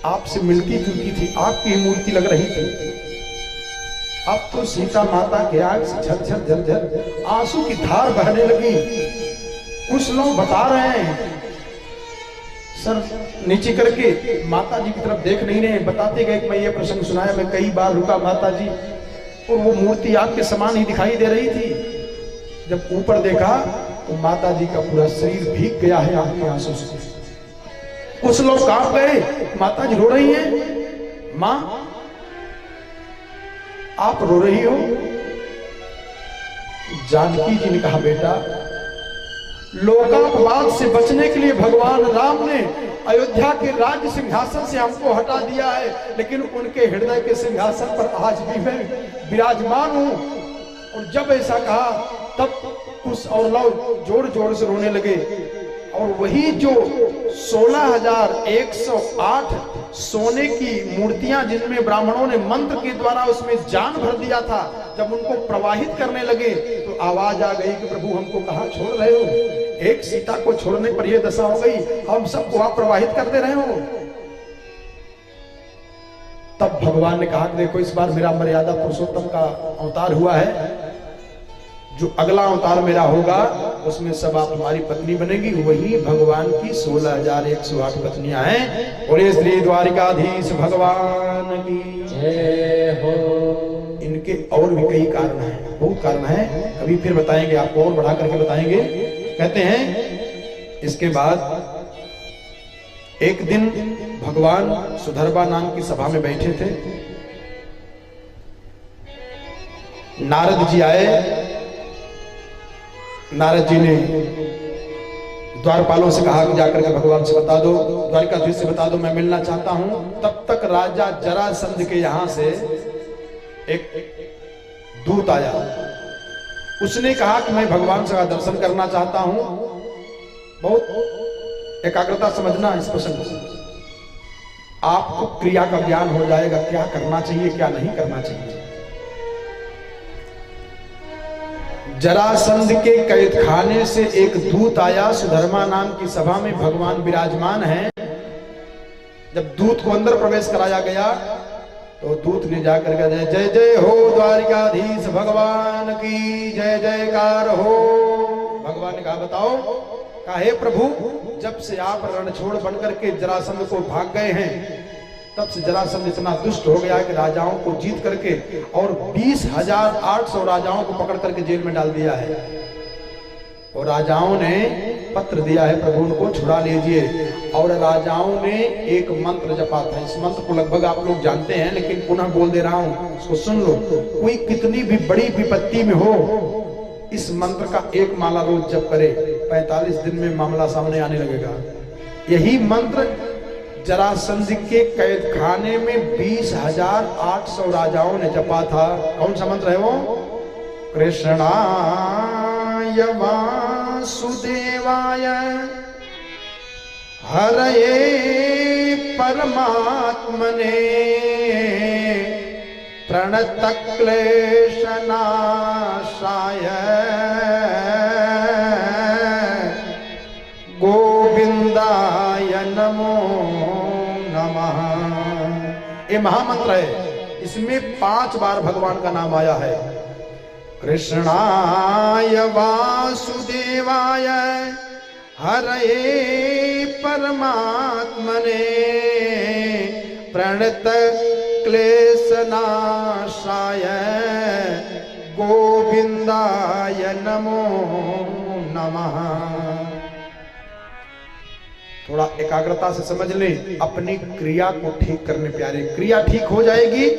[SPEAKER 1] आपसे मिलती जुलती थी, आपकी मूर्ति लग रही थी। अब तो सीता माता के आंख से झरझर झरझर आंसू की धार बहने लगी। कुछ लोग बता रहे हैं, सर नीचे करके माता जी की तरफ देख नहीं रहे, बताते गए कि मैं ये प्रसंग सुनाया, मैं कई बार रुका माता जी, और वो मूर्ति आग के समान ही दिखाई दे रही थी। जब ऊपर देखा तो माता जी का पूरा शरीर भीग गया है आग के आंसू से। कुछ लोग कांप गए, माता जी रो रही हैं। मां आप रो रही हो? जानकी जी ने कहा बेटा लोकापवाद से बचने के लिए भगवान राम ने अयोध्या के राज्य सिंहासन से हमको हटा दिया है, लेकिन उनके हृदय के सिंहासन पर आज भी मैं विराजमान हूं। और जब ऐसा कहा तब कुछ और लोग जोर जोर से रोने लगे। और वही जो 16,108 सोने की मूर्तियां जिनमें ब्राह्मणों ने मंत्र के द्वारा उसमें जान भर दिया था, जब उनको प्रवाहित करने लगे तो आवाज आ गई कि प्रभु हमको कहां छोड़ रहे हो? एक सीता को छोड़ने पर यह दशा हो गई, हम सबको आप प्रवाहित करते रहे हो। तब भगवान ने कहा कि देखो इस बार मेरा मर्यादा पुरुषोत्तम का अवतार हुआ है, जो अगला अवतार मेरा होगा उसमें सब आप हमारी पत्नी बनेगी। वही भगवान की 16,108 पत्नियां हैं। और ये श्री द्वारिकाधीश भगवान की
[SPEAKER 2] जय हो।
[SPEAKER 1] इनके और भी कई कारण हैं, बहुत कारण हैं, अभी फिर बताएंगे, आपको और बढ़ा करके बताएंगे। कहते हैं इसके बाद एक दिन भगवान सुधर्बा नाम की सभा में बैठे थे। नारद जी आए। नारद जी ने द्वारपालों से कहा कि जाकर के भगवान से बता दो, द्वारिकाधीश से बता दो मैं मिलना चाहता हूं। तब तक राजा जरासंध के यहां से एक दूत आया। उसने कहा कि मैं भगवान से दर्शन करना चाहता हूं। बहुत एकाग्रता समझना इस प्रसंग को, आपको क्रिया का ज्ञान हो जाएगा, क्या करना चाहिए क्या नहीं करना चाहिए। जरासंध के कैद खाने से एक दूत आया। सुधर्मा नाम की सभा में भगवान विराजमान हैं। जब दूत को अंदर प्रवेश कराया गया तो दूत ने जाकर के जय जय हो द्वारिकाधीश भगवान की जय जयकार हो। भगवान ने कहा बताओ। कहा हे प्रभु जब से आप रणछोड़ बनकर के जरासंध को भाग गए हैं तब से जरासंध इतना दुष्ट हो गया कि राजाओं को जीत करके और 20,800 राजाओं को पकड़ करके जेल में डाल दिया है। और राजाओं ने पत्र दिया है प्रभु उनको छुड़ा लीजिए। और राजाओं ने एक मंत्र जपा था। इस मंत्र को लगभग आप लोग जानते हैं, लेकिन पुनः बोल दे रहा हूं, उसको सुन लो। कोई कितनी भी बड़ी विपत्ति में हो, इस मंत्र का एक माला रोज जप करे, 45 दिन में मामला सामने आने लगेगा। यही मंत्र जरासंध के कैद खाने में 20,800 राजाओं ने जपा था। कौन सा मंत्र है वो? कृष्णाय वासुदेवाय हरये परमात्मने प्रणतक्लेशनाशाय गोविंदाय नमो नमः। ये महामंत्र है। इसमें 5 बार भगवान का नाम आया है। कृष्णाय वासुदेवाय हरये परमात्मने प्रणत क्लेशनाशाय गोविंदाय नमो नमः। थोड़ा एकाग्रता से समझ लें, अपनी क्रिया को ठीक करने प्यारे। क्रिया ठीक हो जाएगी,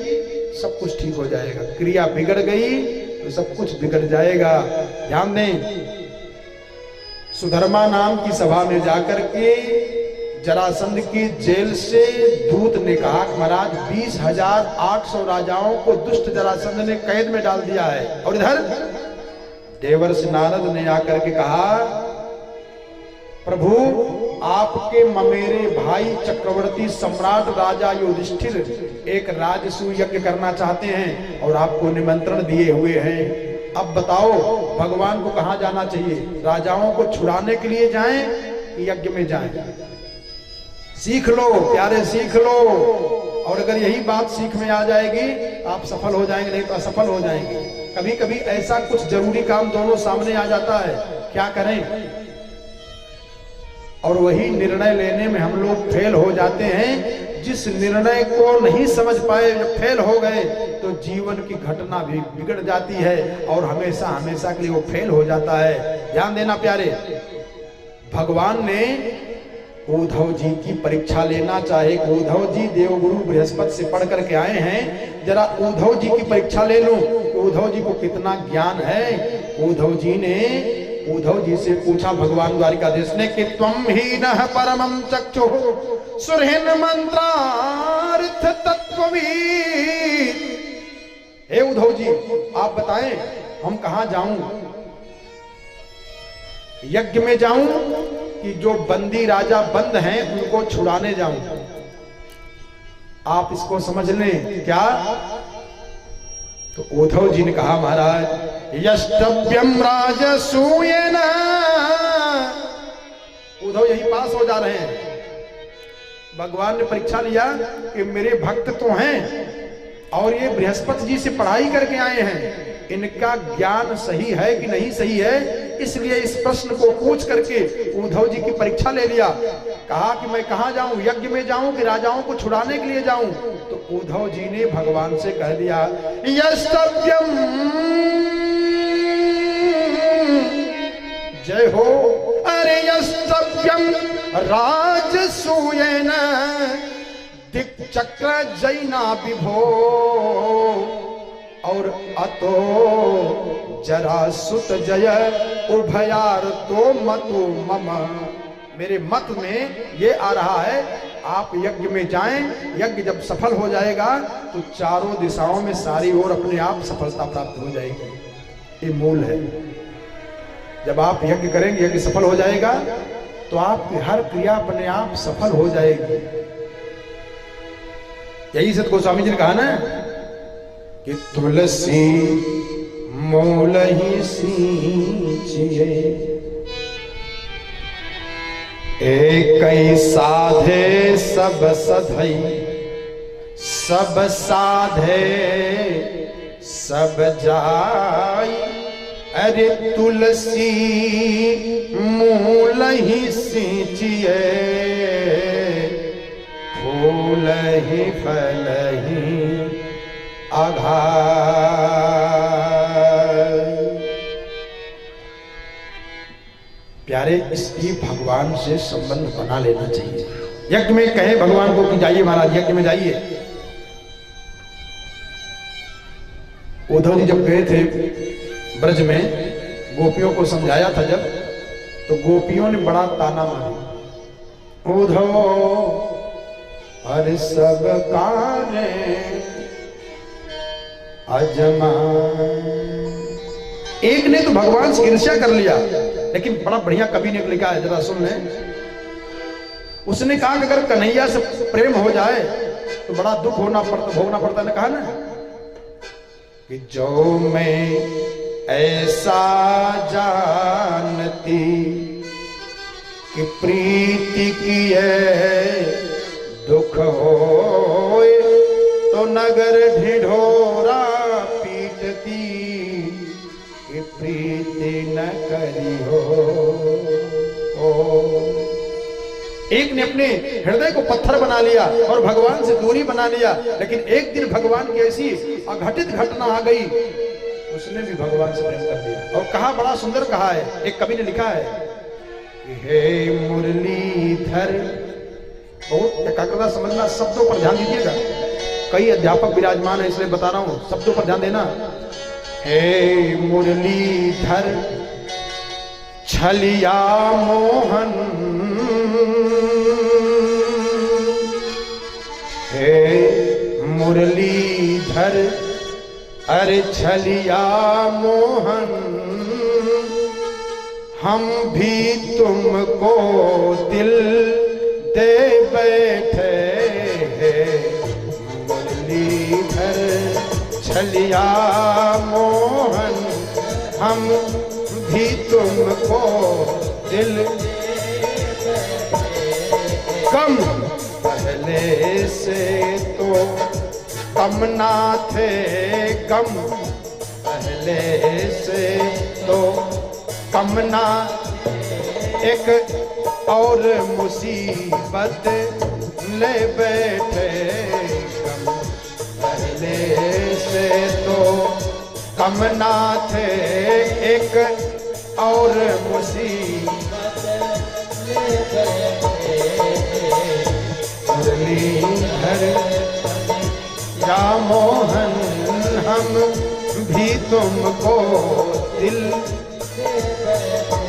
[SPEAKER 1] सब कुछ ठीक हो जाएगा। क्रिया बिगड़ गई तो सब कुछ बिगड़ जाएगा। ध्यान दें, सुधर्मा नाम की सभा में जाकर के जरासंध की जेल से दूत ने कहा कि महाराज 20,800 राजाओं को दुष्ट जरासंध ने कैद में डाल दिया है। और इधर देवर्षि नारद ने आकर के कहा, प्रभु आपके ममेरे भाई चक्रवर्ती सम्राट राजा युधिष्ठिर एक राजसूय यज्ञ करना चाहते हैं और आपको निमंत्रण दिए हुए हैं। अब बताओ भगवान को कहां जाना चाहिए, राजाओं को छुड़ाने के लिए जाएं कि यज्ञ में जाएं? सीख लो प्यारे, सीख लो। और अगर यही बात सीख में आ जाएगी आप सफल हो जाएंगे, नहीं तो असफल हो जाएंगे। कभी कभी ऐसा कुछ जरूरी काम दोनों सामने आ जाता है, क्या करें? और वही निर्णय लेने में हम लोग फेल हो जाते हैं। जिस निर्णय को नहीं समझ पाए, जब फेल हो गए तो जीवन की घटना भी बिगड़ जाती है और हमेशा हमेशा के लिए वो फेल हो जाता है। ध्यान देना प्यारे, भगवान ने उद्धव जी की परीक्षा लेना चाहे। उद्धव जी देवगुरु बृहस्पति से पढ़ करके आए हैं, जरा उद्धव जी की परीक्षा ले लो कि उद्धव जी को कितना ज्ञान है। उद्धव जी ने उद्धव जी से पूछा भगवान द्वारिकाधीश ने कि त्वम ही न परमं चक्षुः सुरहिन मंत्रार्थ तत्ववीद। हे उद्धव जी आप बताएं हम कहां जाऊं, यज्ञ में जाऊं कि जो बंदी राजा बंद हैं उनको छुड़ाने जाऊं? आप इसको समझ लें क्या? तो उद्धव जी ने कहा महाराज यष्टव्यम राजसूयेन। उद्धव यही पास हो जा रहे हैं। भगवान ने परीक्षा लिया कि मेरे भक्त तो हैं और ये बृहस्पति जी से पढ़ाई करके आए हैं, इनका ज्ञान सही है कि नहीं सही है, इसलिए इस प्रश्न को पूछ करके उद्धव जी की परीक्षा ले लिया। कहा कि मैं कहां जाऊं, यज्ञ में जाऊं कि राजाओं को छुड़ाने के लिए जाऊं? तो उद्धव जी ने भगवान से कह दिया यष्टव्यम, जय हो, अरे यष्टव्यम राजसूयेन दिक्चक्र जैना विभो और अतो जरासुत जय उभयार तो मतु मम। मेरे मत में ये आ रहा है आप यज्ञ में जाएं, यज्ञ जब सफल हो जाएगा तो चारों दिशाओं में सारी ओर अपने आप सफलता प्राप्त हो जाएगी। ये मूल है। जब आप यज्ञ करेंगे, यज्ञ सफल हो जाएगा तो आपकी हर क्रिया अपने आप सफल हो जाएगी। यही सत गोस्वामी जी ने कहा ना कि तुलसी मूल ही सींचिए एक साधे सब सधई, सब साधे सब जाई। अरे तुलसी मूल ही सींचिए फूल ही फल ही आघाई। प्यारे इसलिए भगवान से संबंध बना लेना चाहिए। यज्ञ में कहे भगवान को कि जाइए महाराज यज्ञ में जाइए। उद्धव जी जब गए थे ब्रज में, गोपियों को समझाया था जब, तो गोपियों ने बड़ा ताना मारा, उद्धव हर सब काने अजमा। एक ने तो भगवान से ईर्ष्या कर लिया, लेकिन बड़ा बढ़िया कवि ने लिखा है, जरा सुन लें। उसने कहा कि अगर कन्हैया से प्रेम हो जाए तो बड़ा दुख भोगना पड़ता ने कहा ना कि जो मैं ऐसा जानती कि प्रीति की है दुख होए तो नगर ढिढोरा पीटती कि प्रीति न करी हो। एक ने अपने हृदय को पत्थर बना लिया और भगवान से दूरी बना लिया, लेकिन एक दिन भगवान की ऐसी अघटित घटना आ गई, उसने भी भगवान से प्रेम कर दिया। और कहा, बड़ा सुंदर कहा है, एक कवि ने लिखा है कि हे मुरलीधर, बहुत एकाग्रता समझना, शब्दों पर ध्यान दीजिएगा। कई अध्यापक विराजमान है इसलिए बता रहा हूं, शब्दों पर ध्यान देना। हे मुरलीधर छलिया मोहन, हे मुरलीधर अरे छलिया मोहन, हम भी तुमको दिल दे बैठे हैं। मुरलीधर छलिया मोहन, हम भी तुमको दिल कम पहले से तो कम ना थे, कम पहले से तो कम ना, एक और मुसीबत ले बैठे। कम पहले से तो कम ना थे, एक और मुसीबत ले बैठे। मुरलीधर या मोहन, हम भी तुमको दिल दे बैठे।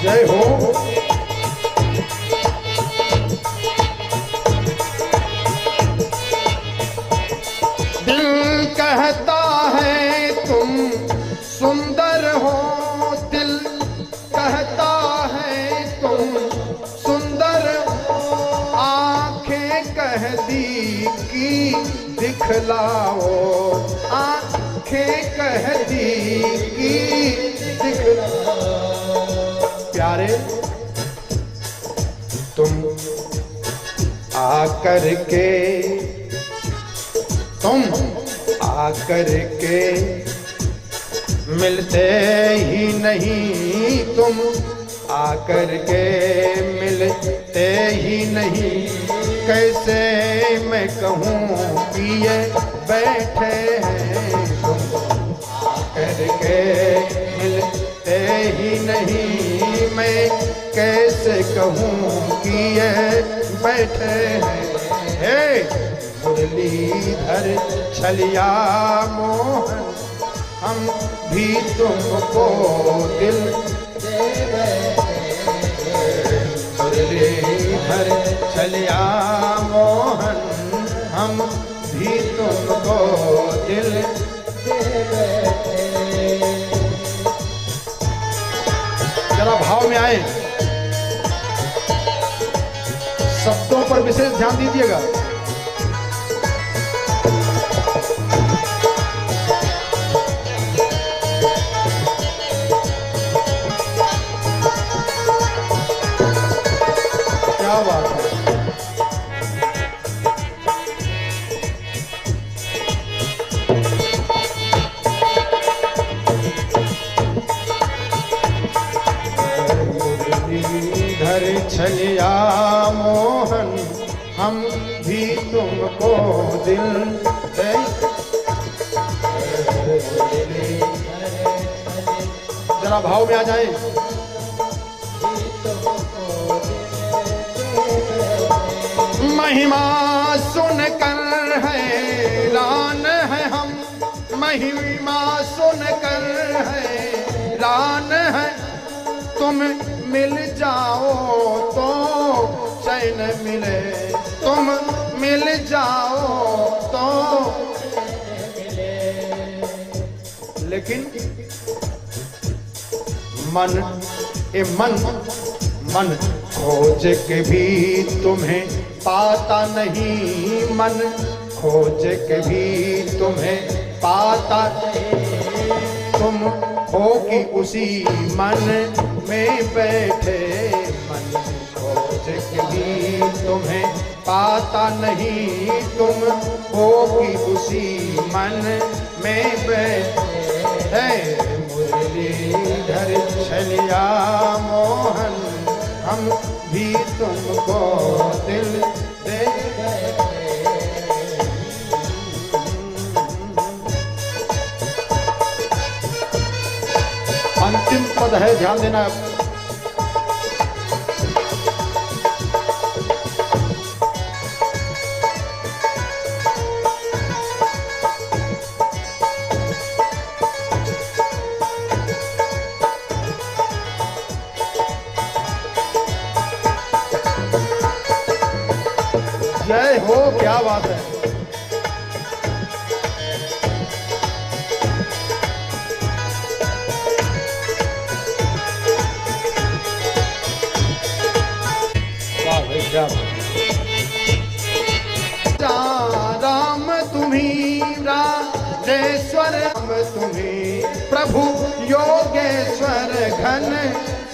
[SPEAKER 1] जय हो। दिल कहता है तुम सुंदर हो, दिल कहता है तुम सुंदर हो, आंखें कहती कि दिखलाओ, आंखें कहती कि दिखलाओ। प्यारे तुम आकर के, तुम आकर के मिलते ही नहीं, तुम आकर के मिलते ही नहीं। कैसे मैं कहूँ कि ये बैठे हैं, तुम आकर के मिलते ही नहीं। मैं कैसे कहूँ कि ये बैठे हैं। हे मुरलीधर छलिया मोहन, हम भी तुमको दिल दे बैठे। मुरलीधर छलिया मोहन, हम भी तुमको दिल दे बैठे। जरा भाव में आए, शब्दों पर विशेष ध्यान दीजिएगा। क्या बात है। मुरलीधर छलिया मोहन, हम भी तुमको दिल दे। जरा भाव में आ जाए। महिमा सुनकर हैरान है हम, महिमा सुनकर हैरान है। तुम मिल जाओ तो चैन मिले, तुम मिल जाओ तो लेकिन मन ए मन मन खोज के भी तुम्हें पाता नहीं, मन खोज के भी तुम्हें पाता नहीं। तुम हो कि उसी मन में बैठे, मन खोज के भी तुम्हें पाता नहीं। तुम हो कि उसी मन में बैठे। है मुरलीधर छलिया मोहन हम भी तुमको दिल दे अंतिम पद है, ध्यान देना। जय हो, क्या बात है। राम तुम्ही राजेश्वर, राम तुम्ही प्रभु योगेश्वर, घन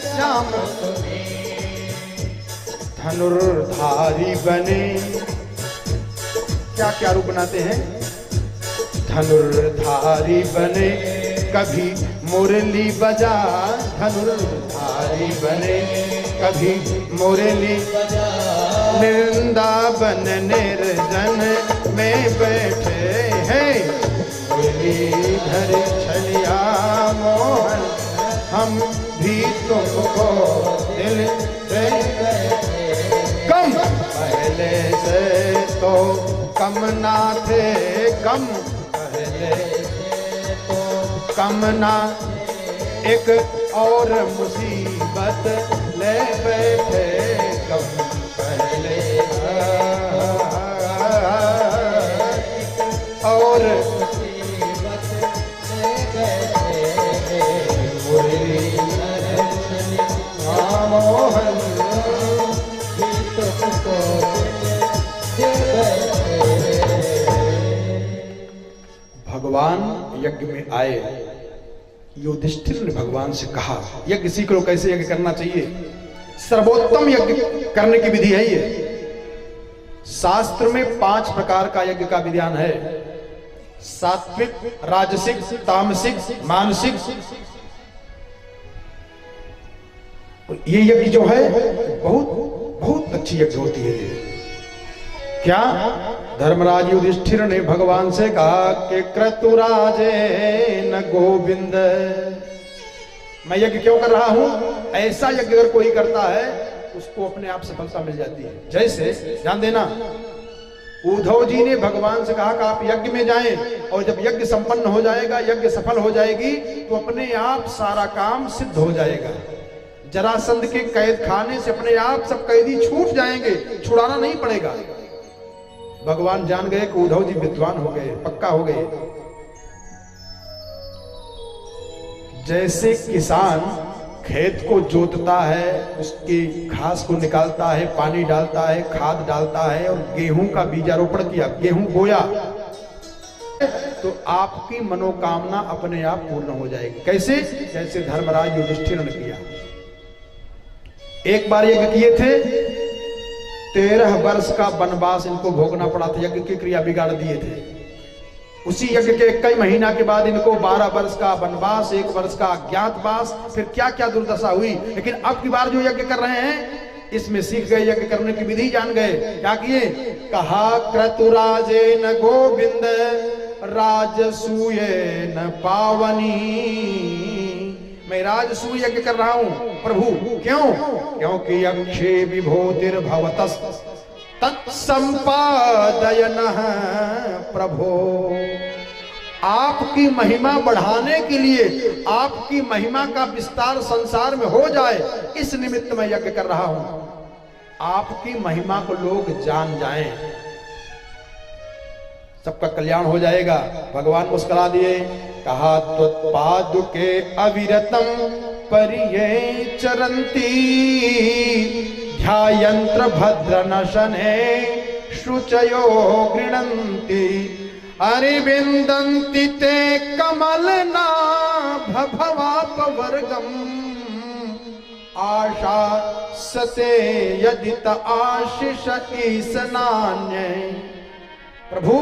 [SPEAKER 1] श्याम धनुर्धारी बने। क्या क्या रूप बनाते हैं? धनुर्धारी बने, कभी मुरली बजा, धनुर्धारी बने कभी मुरली बजा, वृंदावन निर्जन में बैठे हैं मुरलीधर छलिया मोहन हम भी तुमको दिल दे। कम पहले से तो कम ना थे, कम पहले से तो कम ना, एक और मुसीबत ले बैठे कम पहले, और मुसीबत ले बैठे मुरलीधर छलिया मोहन भी तुमको दे बैठे। भगवान यज्ञ में आए। युधिष्ठिर ने भगवान से कहा, यज्ञ सीख लो, कैसे यज्ञ करना चाहिए। सर्वोत्तम यज्ञ करने की विधि है ये। शास्त्र में 5 प्रकार का यज्ञ का विधान है। सात्विक, राजसिक, तामसिक, मानसिक। ये यज्ञ जो है बहुत बहुत अच्छी यज्ञ होती है ये। क्या? धर्मराज युधिष्ठिर ने भगवान से कहा कि क्रतुराजे न गोविंद, मैं यज्ञ क्यों कर रहा हूं? ऐसा यज्ञ अगर कोई करता है उसको अपने आप सफलता मिल जाती है। जैसे ध्यान देना, उद्धव जी ने भगवान से कहा कि आप यज्ञ में जाएं, और जब यज्ञ संपन्न हो जाएगा, यज्ञ सफल हो जाएगी, तो अपने आप सारा काम सिद्ध हो जाएगा। जरासंध के कैद खाने से अपने आप सब कैदी छूट जाएंगे, छुड़ाना नहीं पड़ेगा। भगवान जान गए कि उद्धव जी विद्वान हो गए, पक्का हो गए। जैसे किसान खेत को जोतता है, उसकी घास को निकालता है, पानी डालता है, खाद डालता है, और गेहूं का बीजारोपण किया, गेहूं बोया, तो आपकी मनोकामना अपने आप पूर्ण हो जाएगी। कैसे? जैसे धर्मराज युधिष्ठिर ने किया। एक बार यज्ञ किए थे, 13 वर्ष का वनवास इनको भोगना पड़ा था, यज्ञ की क्रिया बिगाड़ दिए थे। उसी यज्ञ के 21 महीना के बाद इनको 12 वर्ष का वनवास, 1 वर्ष का अज्ञातवास, फिर क्या क्या दुर्दशा हुई। लेकिन अब की बार जो यज्ञ कर रहे हैं, इसमें सीख गए, यज्ञ करने की विधि जान गए। क्या किए? कहा क्रतुराजे न गोविंद राजसूये न पावनी, मैं राजसूय यज्ञ कर रहा हूं प्रभु। क्यों? क्योंकि अक्षे विभूतिर्भवतस् तत्संपादयनः प्रभो, आपकी महिमा बढ़ाने के लिए, आपकी महिमा का विस्तार संसार में हो जाए, इस निमित्त मैं यज्ञ कर रहा हूं। आपकी महिमा को लोग जान जाएं, सबका कल्याण हो जाएगा। भगवान मुस्कुरा दिए। कहा त्वत्पादुके अविरतम परिये चरंती, ध्यायंत्र भद्रनशने शुचयो गृणन्ति, अरिविन्दन्ति ते कमलनाभवापवर्गम्, आशा सते यदित आशिष ईसनान्ये, प्रभु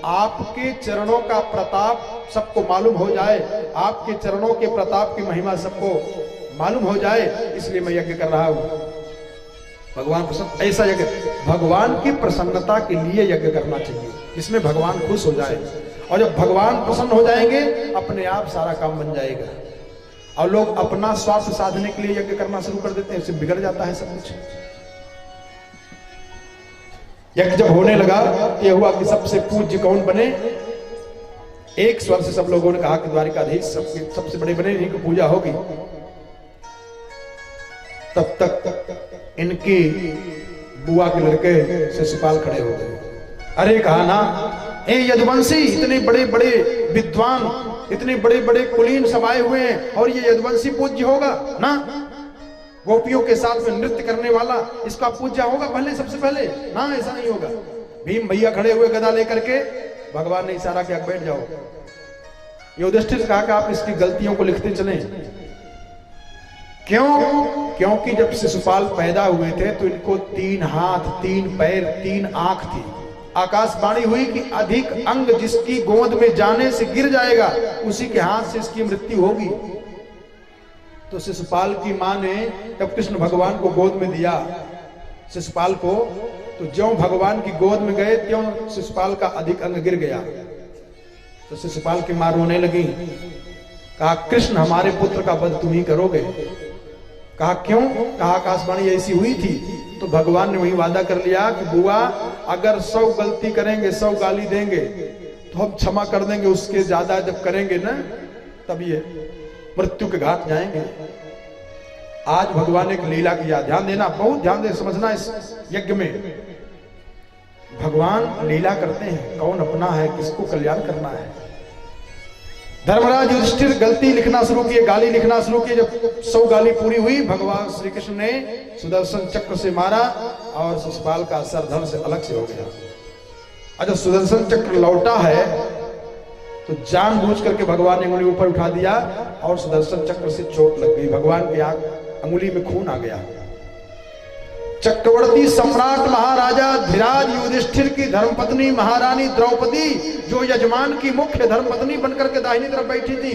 [SPEAKER 1] आपके चरणों का प्रताप सबको मालूम हो जाए, आपके चरणों के प्रताप की महिमा सबको मालूम हो जाए, इसलिए मैं यज्ञ कर रहा हूं। भगवान प्रसन्न, ऐसा यज्ञ भगवान की प्रसन्नता के लिए यज्ञ करना चाहिए, जिसमें भगवान खुश हो जाए। और जब भगवान प्रसन्न हो जाएंगे अपने आप सारा काम बन जाएगा। और लोग अपना स्वार्थ साधने के लिए यज्ञ करना शुरू कर देते हैं, इससे बिगड़ जाता है सब कुछ। यज्ञ जब होने लगा ये हुआ कि सबसे पूज्य कौन बने, एक स्वर से सब लोगों ने कहा कि द्वारिकाधीश सबसे बड़े बने, इन्हीं की पूजा होगी। तब तक इनकी बुआ के लड़के शिशुपाल खड़े हो गए। अरे कहा ना, ए यदुवंशी, इतने बड़े बड़े विद्वान, इतने बड़े बड़े कुलीन सब आए हुए हैं और ये यदुवंशी पूज्य होगा ना? गोपियों के साथ में नृत्य करने वाला इसका पूज्य होगा पहले, सबसे पहले ना? ऐसा नहीं होगा। भीम भैया खड़े हुए गदा लेकर के, भगवान ने इशारा किया बैठ जाओ। युधिष्ठिर से कहा कि आप इसकी गलतियों को लिखते चलें। क्यों? क्योंकि जब शिशुपाल पैदा हुए थे तो इनको 3 हाथ 3 पैर 3 आंख थी। आकाशवाणी हुई कि अधिक अंग जिसकी गोद में जाने से गिर जाएगा उसी के हाथ से इसकी मृत्यु होगी। तो शिशुपाल की मां ने जब कृष्ण भगवान को गोद में दिया शिशुपाल को, तो ज्यों भगवान की गोद में गए त्यों शिशुपाल का अधिक अंग गिर गया। तो शिशुपाल की मां रोने लगी। कहा कृष्ण हमारे पुत्र का वध तुम ही करोगे। कहा क्यों? कहा आकाशवाणी ऐसी हुई थी। तो भगवान ने वही वादा कर लिया कि बुआ अगर 100 गलती करेंगे 100 गाली देंगे तो हम क्षमा कर देंगे, उसके ज्यादा जब करेंगे ना तब ये मृत्यु के घाट जाएंगे। आज भगवान ने एक लीला किया, ध्यान देना, बहुत ध्यान दे, समझना। इस यज्ञ में भगवान लीला करते हैं, कौन अपना है, किसको कल्याण करना है। धर्मराज युधिष्ठिर गलती लिखना शुरू किए, गाली लिखना शुरू किए। जब 100 गाली पूरी हुई भगवान श्री कृष्ण ने सुदर्शन चक्र से मारा और शिशुपाल का सर धड़ से अलग से हो गया। और जब सुदर्शन चक्र लौटा है तो जानबूझ करके भगवान ने उंगली ऊपर उठा दिया और सुदर्शन चक्र से चोट लग गई। भगवान की अंगुली में खून आ गया। चक्रवर्ती सम्राट महाराजा धीराज युधिष्ठिर की धर्मपत्नी महारानी द्रौपदी, जो यजमान की मुख्य धर्मपत्नी बनकर के दाहिनी तरफ बैठी थी,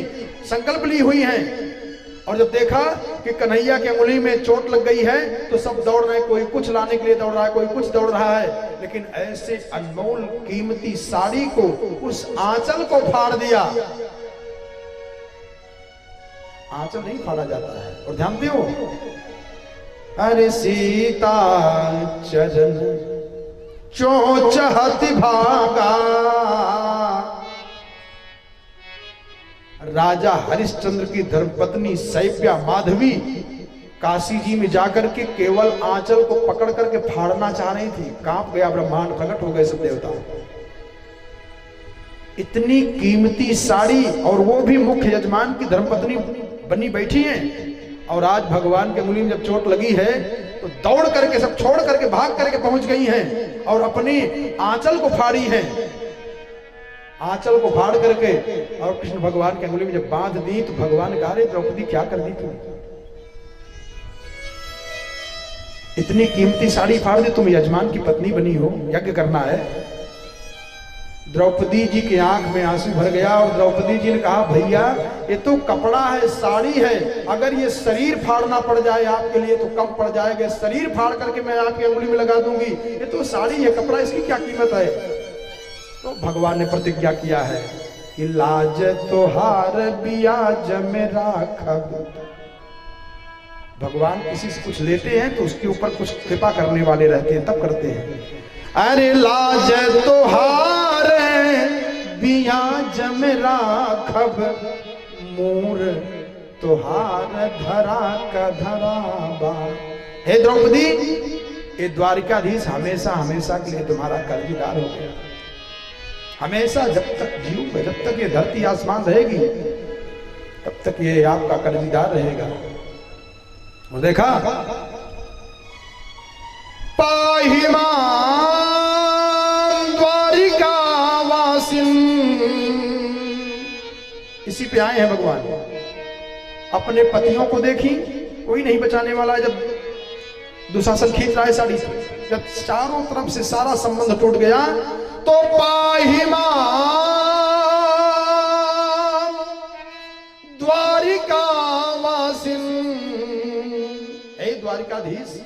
[SPEAKER 1] संकल्प ली हुई हैं। और जब देखा कि कन्हैया की अंगुली में चोट लग गई है तो सब दौड़ रहे हैं, कोई कुछ लाने के लिए दौड़ रहा है, कोई कुछ दौड़ रहा है। लेकिन ऐसे अनमोल कीमती साड़ी को, उस आंचल को फाड़ दिया। आंचल नहीं फाड़ा जाता है। और ध्यान दो, अरे सीता चरण चोचहति भागा, राजा हरिश्चंद्र की धर्मपत्नी सैव्या माधवी काशी जी में जाकर के केवल आंचल को पकड़ करके फाड़ना चाह रही थी। कांप गया ब्रह्मांड, प्रकट हो गए सब देवता। इतनी कीमती साड़ी, और वो भी मुख्य यजमान की धर्मपत्नी बनी बैठी हैं। और आज भगवान के अंगुली में जब चोट लगी है तो दौड़ करके सब छोड़ करके भाग करके पहुंच गई हैं और अपनी आंचल को फाड़ी है। आंचल को फाड़ करके और कृष्ण भगवान के अंगुली में जब बांध दी तो भगवान कहा रे द्रौपदी क्या कर दी तुम? इतनी कीमती साड़ी फाड़ दी, तुम यजमान की पत्नी बनी हो, यज्ञ करना है। द्रौपदी जी की आंख में आंसू भर गया और द्रौपदी जी ने कहा भैया ये तो कपड़ा है, साड़ी है, अगर ये शरीर फाड़ना पड़ जाए आपके लिए तो कम पड़ जाएगा। शरीर फाड़ करके मैं आपकी अंगुली में लगा दूंगी, ये तो साड़ी है, कपड़ा, इसकी क्या कीमत है? तो भगवान ने प्रतिज्ञा किया है कि लाज तोहार बियाज में राखब। भगवान किसी से कुछ लेते हैं तो उसके ऊपर कुछ कृपा करने वाले रहते हैं, तब करते हैं। अरे लाज तोहार बियाज में राखब, मोर तोहार धरा का धराबा। हे द्रौपदी, ये द्वारिकाधीश हमेशा हमेशा के लिए तुम्हारा कर्जदार हो गया। हमेशा जब तक जीव, जब तक ये धरती आसमान रहेगी तब तक ये आपका कर्जदार रहेगा। और देखा पाहिमान द्वारिका वासिन, इसी पे आए हैं भगवान। अपने पतियों को देखी, कोई नहीं बचाने वाला है। जब दुशासन खींच रहा है साड़ी से, जब चारों तरफ से सारा संबंध टूट गया तो पाहि मां द्वारिकावासिन। हे द्वारिकाधीश,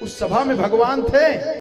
[SPEAKER 1] उस सभा में भगवान थे।